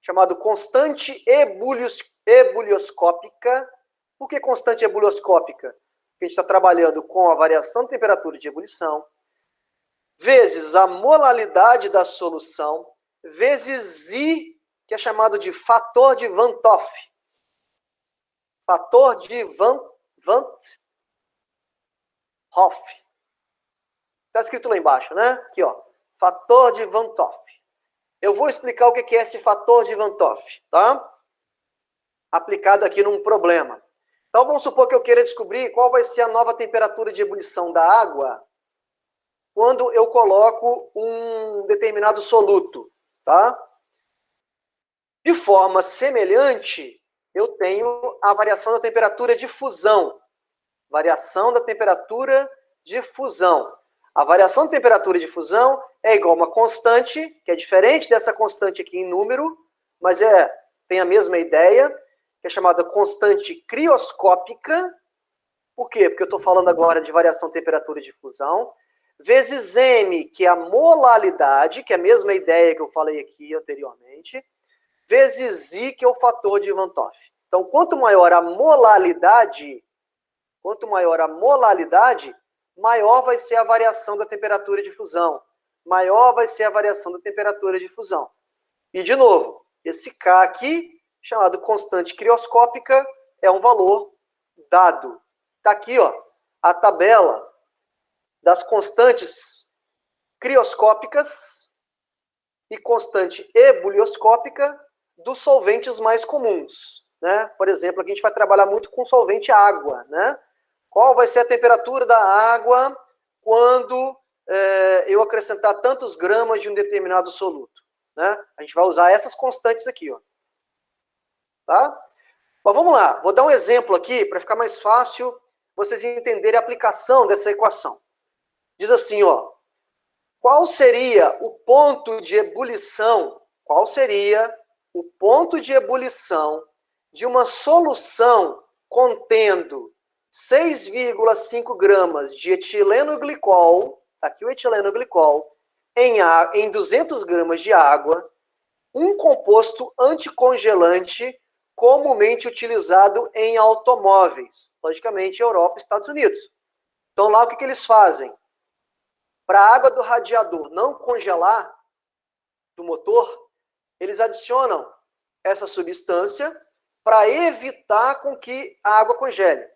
chamada constante ebulioscópica. Por que constante ebulioscópica? Porque a gente está trabalhando com a variação da temperatura de ebulição, vezes a molalidade da solução, vezes I, que é chamado de fator de Van 't Hoff. Fator de Van 't Hoff. Está escrito lá embaixo, né? Aqui, ó. Fator de Van 't Hoff. Eu vou explicar o que é esse fator de Van 't Hoff, tá? Aplicado aqui num problema. Então, vamos supor que eu queira descobrir qual vai ser a nova temperatura de ebulição da água quando eu coloco um determinado soluto, tá? De forma semelhante, eu tenho a variação da temperatura de fusão. Variação da temperatura de fusão. A variação da temperatura de fusão é igual a uma constante, que é diferente dessa constante aqui em número, mas tem a mesma ideia, que é chamada constante crioscópica. Por quê? Porque eu estou falando agora de variação da temperatura de fusão, vezes M, que é a molalidade, que é a mesma ideia que eu falei aqui anteriormente, vezes I, que é o fator de Van 't Hoff. Então, quanto maior a molalidade, maior vai ser a variação da temperatura de fusão. Maior vai ser a variação da temperatura de fusão. E, de novo, esse K aqui, chamado constante crioscópica, é um valor dado. Está aqui, ó, a tabela das constantes crioscópicas e constante ebulioscópica dos solventes mais comuns, né? Por exemplo, aqui a gente vai trabalhar muito com solvente água, né? Qual vai ser a temperatura da água quando eu acrescentar tantos gramas de um determinado soluto, né? A gente vai usar essas constantes aqui, ó. Tá? Mas vamos lá, vou dar um exemplo aqui para ficar mais fácil vocês entenderem a aplicação dessa equação. Diz assim, ó, qual seria o ponto de ebulição? Qual seria o ponto de ebulição de uma solução contendo 6,5 gramas de etilenoglicol, aqui o etilenoglicol, em 200 gramas de água, um composto anticongelante comumente utilizado em automóveis, logicamente Europa e Estados Unidos. Então lá o que eles fazem? Para a água do radiador não congelar do motor, eles adicionam essa substância para evitar com que a água congele.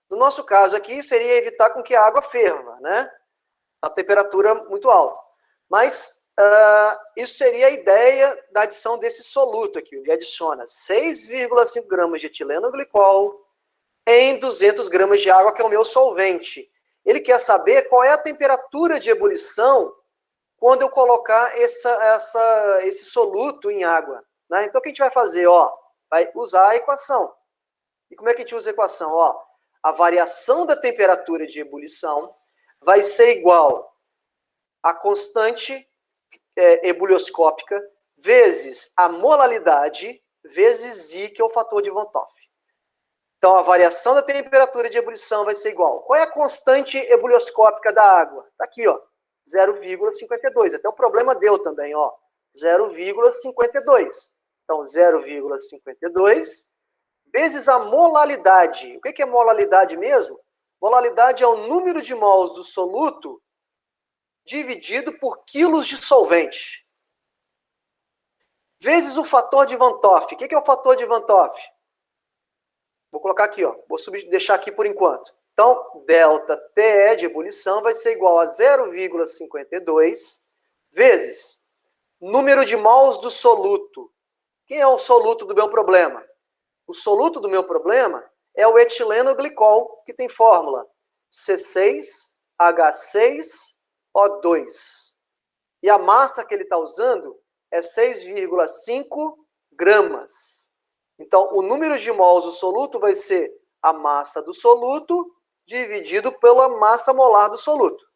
No nosso caso aqui, seria evitar com que a água ferva, né? A temperatura muito alta. Mas isso seria a ideia da adição desse soluto aqui. Ele adiciona 6,5 gramas de etilenglicol em 200 gramas de água, que é o meu solvente. Ele quer saber qual é a temperatura de ebulição quando eu colocar esse soluto em água, né? Então, o que a gente vai fazer? Ó, vai usar a equação. E como é que a gente usa a equação? Ó, a variação da temperatura de ebulição vai ser igual a constante ebulioscópica vezes a molalidade vezes I, que é o fator de Van 't Hoff. Então, a variação da temperatura de ebulição vai ser igual. Qual é a constante ebulioscópica da água? Está aqui, ó, 0,52. Até o problema deu também, ó, 0,52. Então, 0,52 vezes a molalidade. O que é molalidade mesmo? Molalidade é o número de mols do soluto dividido por quilos de solvente. Vezes o fator de Van 't Hoff. O que é o fator de Van 't Hoff? Vou colocar aqui, ó. Vou deixar aqui por enquanto. Então, ΔTE de ebulição vai ser igual a 0,52 vezes número de mols do soluto. Quem é o soluto do meu problema? O soluto do meu problema é o etileno glicol, que tem fórmula C6H6O2. E a massa que ele está usando é 6,5 gramas. Então, o número de mols do soluto vai ser a massa do soluto dividido pela massa molar do soluto.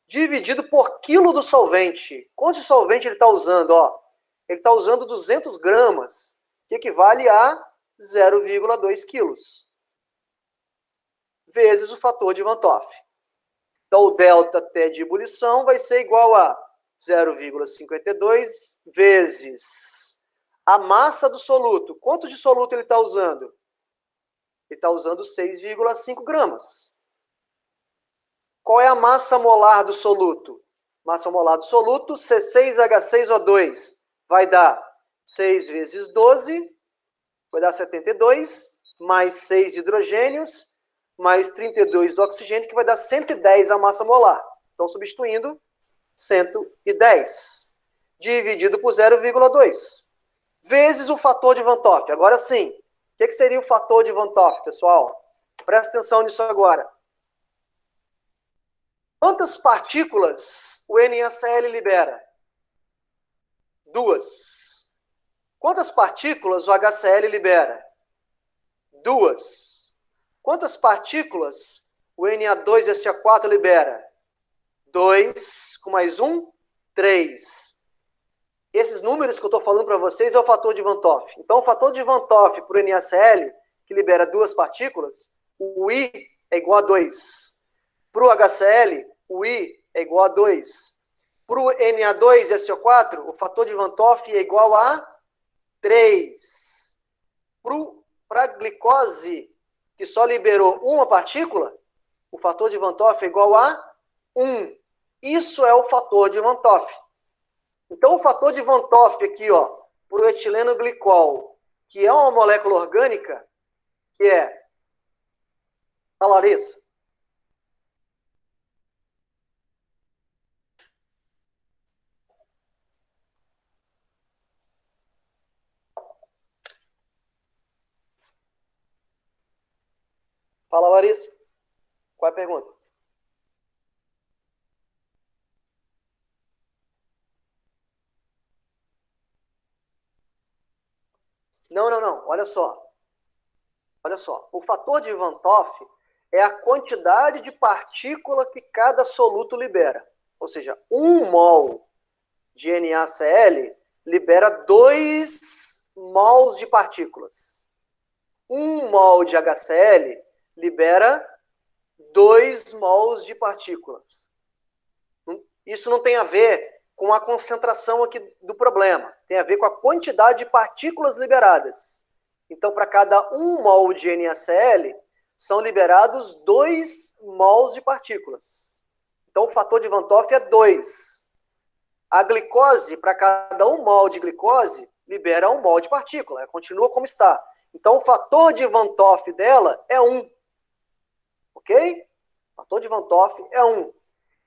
Dividido por quilo do solvente. Quanto de solvente ele está usando? Ó, ele está usando 200 gramas, que equivale a 0,2 quilos. Vezes o fator de Van 't Hoff. Então, o ΔT de ebulição vai ser igual a 0,52 vezes a massa do soluto. Quanto de soluto ele está usando? Ele está usando 6,5 gramas. Qual é a massa molar do soluto? Massa molar do soluto, C6H6O2. Vai dar 6 vezes 12, vai dar 72, mais 6 hidrogênios, mais 32 do oxigênio, que vai dar 110 a massa molar. Então, substituindo, 110, dividido por 0,2, vezes o fator de Van 't Hoff. Agora sim, o que seria o fator de Van 't Hoff, pessoal? Presta atenção nisso agora. Quantas partículas o NaCl libera? 2. Quantas partículas o HCl libera? 2. Quantas partículas o Na2SO4 libera? 2, com mais 1, 3. Esses números que eu estou falando para vocês é o fator de Van 't Hoff. Então, o fator de Van 't Hoff para o NaCl, que libera 2 partículas, o I é igual a 2. Para o HCl, o I é igual a 2. Para o Na2SO4, o fator de Van 't Hoff é igual a 3. Para a glicose, que só liberou uma partícula, o fator de Van 't Hoff é igual a 1. Isso é o fator de Van 't Hoff. Então, o fator de Van 't Hoff aqui, ó, para o etileno glicol, que é uma molécula orgânica, que é... Fala, Larissa. Fala, Larissa. Qual é a pergunta? Não. Olha só. O fator de Van 't Hoff é a quantidade de partícula que cada soluto libera. Ou seja, 1 mol de NaCl libera 2 mols de partículas. 1 mol de HCl libera 2 mols de partículas. Isso não tem a ver com a concentração aqui do problema. Tem a ver com a quantidade de partículas liberadas. Então, para cada 1 mol de NaCl, são liberados 2 mols de partículas. Então, o fator de Van 't Hoff é 2. A glicose, para cada 1 mol de glicose, libera 1 mol de partícula. Ela continua como está. Então, o fator de Van 't Hoff dela é 1. Ok? O fator de Van 't Hoff é 1.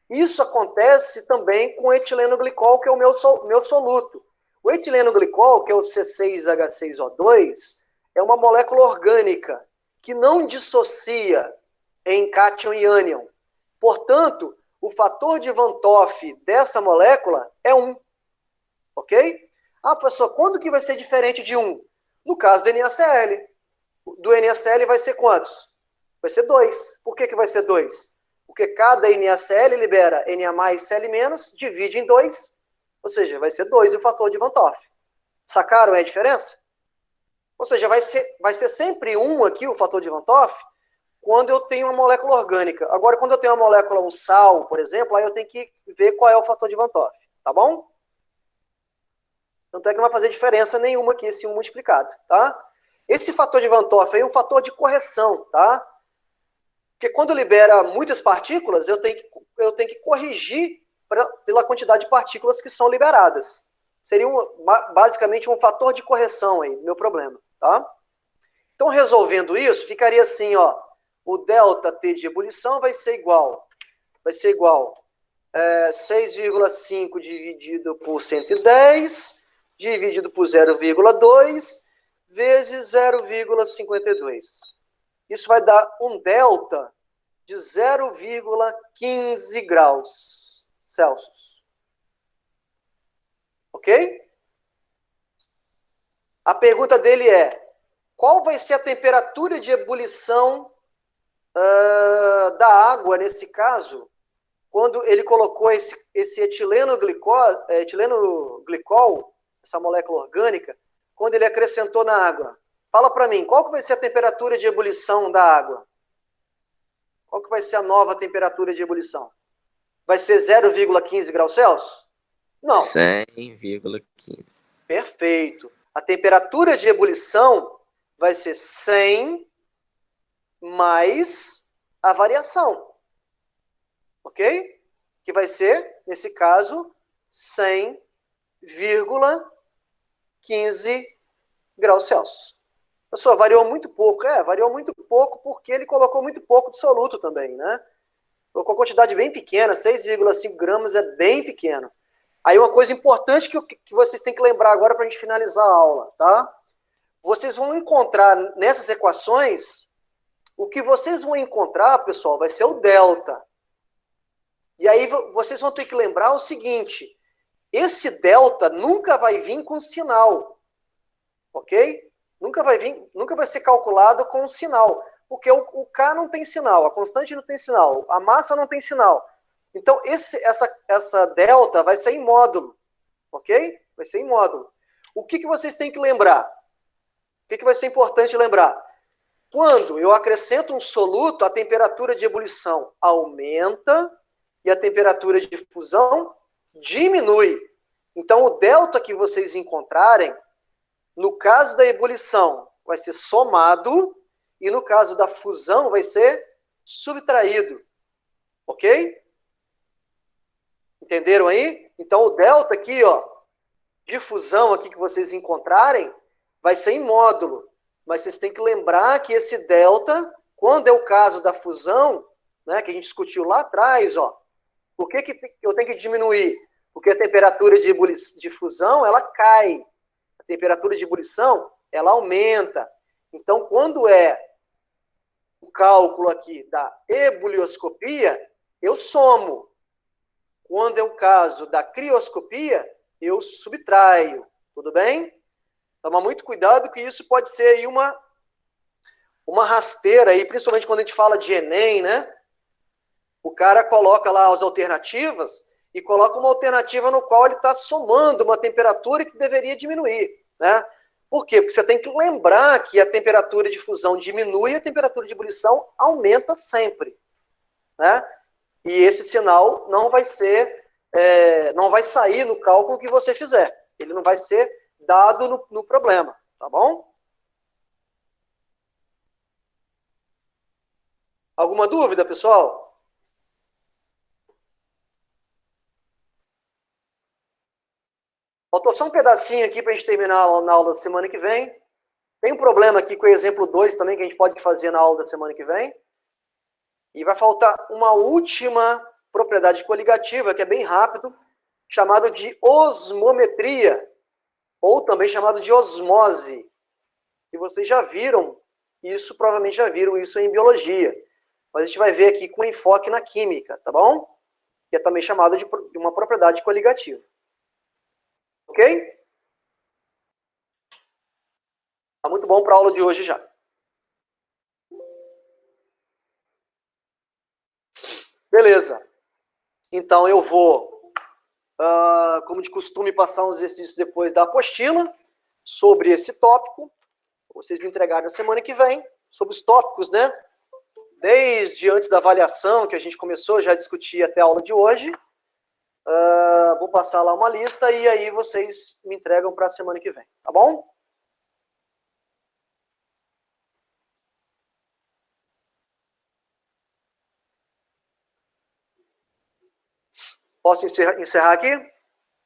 Isso acontece também com o etileno glicol, que é o meu soluto. O etileno glicol, que é o C6H6O2, é uma molécula orgânica que não dissocia em cátion e ânion. Portanto, o fator de Van 't Hoff dessa molécula é 1. Ok? Ah, professor, quando que vai ser diferente de 1? No caso do NaCl. Do NaCl vai ser quantos? Vai ser 2. Por que vai ser 2? Porque cada NaCl libera Na mais Cl menos, divide em 2, ou seja, vai ser 2 o fator de Van 't Hoff. Sacaram a diferença? Ou seja, vai ser sempre 1 aqui o fator de Van 't Hoff quando eu tenho uma molécula orgânica. Agora, quando eu tenho uma molécula, um sal, por exemplo, aí eu tenho que ver qual é o fator de Van 't Hoff. Tá bom? Tanto é que não vai fazer diferença nenhuma aqui esse 1 multiplicado, tá? Esse fator de Van 't Hoff é um fator de correção, tá? Porque quando libera muitas partículas, eu tenho que corrigir pela quantidade de partículas que são liberadas. Seria basicamente um fator de correção aí, meu problema, tá? Então, resolvendo isso, ficaria assim, ó, o ΔT de ebulição vai ser igual 6,5 dividido por 110, dividido por 0,2 vezes 0,52. Isso vai dar um delta de 0,15 graus Celsius. Ok? A pergunta dele é: qual vai ser a temperatura de ebulição da água, nesse caso, quando ele colocou esse etileno glicol, essa molécula orgânica, quando ele acrescentou na água? Fala para mim, qual que vai ser a temperatura de ebulição da água? Qual que vai ser a nova temperatura de ebulição? Vai ser 0,15 graus Celsius? Não. 100,15. Perfeito. A temperatura de ebulição vai ser 100 mais a variação. Ok? Que vai ser, nesse caso, 100,15 graus Celsius. Pessoal, variou muito pouco. Variou muito pouco porque ele colocou muito pouco de soluto também, né? Colocou quantidade bem pequena, 6,5 gramas é bem pequeno. Aí uma coisa importante que vocês têm que lembrar agora para a gente finalizar a aula, tá? Vocês vão encontrar nessas equações, o que vocês vão encontrar, pessoal, vai ser o delta. E aí vocês vão ter que lembrar o seguinte: esse delta nunca vai vir com sinal, ok? Nunca vai ser calculado com sinal, porque o K não tem sinal, a constante não tem sinal, a massa não tem sinal. Então, essa delta vai ser em módulo, ok? Vai ser em módulo. O que vocês têm que lembrar? O que vai ser importante lembrar? Quando eu acrescento um soluto, a temperatura de ebulição aumenta e a temperatura de fusão diminui. Então, o delta que vocês encontrarem, no caso da ebulição, vai ser somado e no caso da fusão vai ser subtraído. Ok? Entenderam aí? Então, o delta aqui, ó, de fusão aqui que vocês encontrarem, vai ser em módulo. Mas vocês têm que lembrar que esse delta, quando é o caso da fusão, né, que a gente discutiu lá atrás, ó, por que eu tenho que diminuir? Porque a temperatura de fusão, ela cai. A temperatura de ebulição, ela aumenta. Então, quando é o cálculo aqui da ebulioscopia, eu somo. Quando é o caso da crioscopia, eu subtraio. Tudo bem? Toma muito cuidado que isso pode ser aí uma rasteira, aí, principalmente quando a gente fala de Enem, né? O cara coloca lá as alternativas e coloca uma alternativa no qual ele está somando uma temperatura que deveria diminuir, né? Por quê? Porque você tem que lembrar que a temperatura de fusão diminui e a temperatura de ebulição aumenta sempre, né? E esse sinal não vai ser, não vai sair no cálculo que você fizer. Ele não vai ser dado no problema, tá bom? Alguma dúvida, pessoal? Faltou só um pedacinho aqui para a gente terminar na aula da semana que vem. Tem um problema aqui com o exemplo 2 também, que a gente pode fazer na aula da semana que vem. E vai faltar uma última propriedade coligativa, que é bem rápido, chamado de osmometria, ou também chamado de osmose. E vocês já viram isso, provavelmente já viram isso em biologia. Mas a gente vai ver aqui com enfoque na química, tá bom? Que é também chamado de uma propriedade coligativa. Ok? Tá muito bom para a aula de hoje já. Beleza. Então eu vou, como de costume, passar uns exercícios depois da apostila sobre esse tópico. Vocês me entregaram na semana que vem, sobre os tópicos, né? Desde antes da avaliação, que a gente começou já a discutir até a aula de hoje. Vou passar lá uma lista e aí vocês me entregam para a semana que vem, tá bom? Posso encerrar aqui?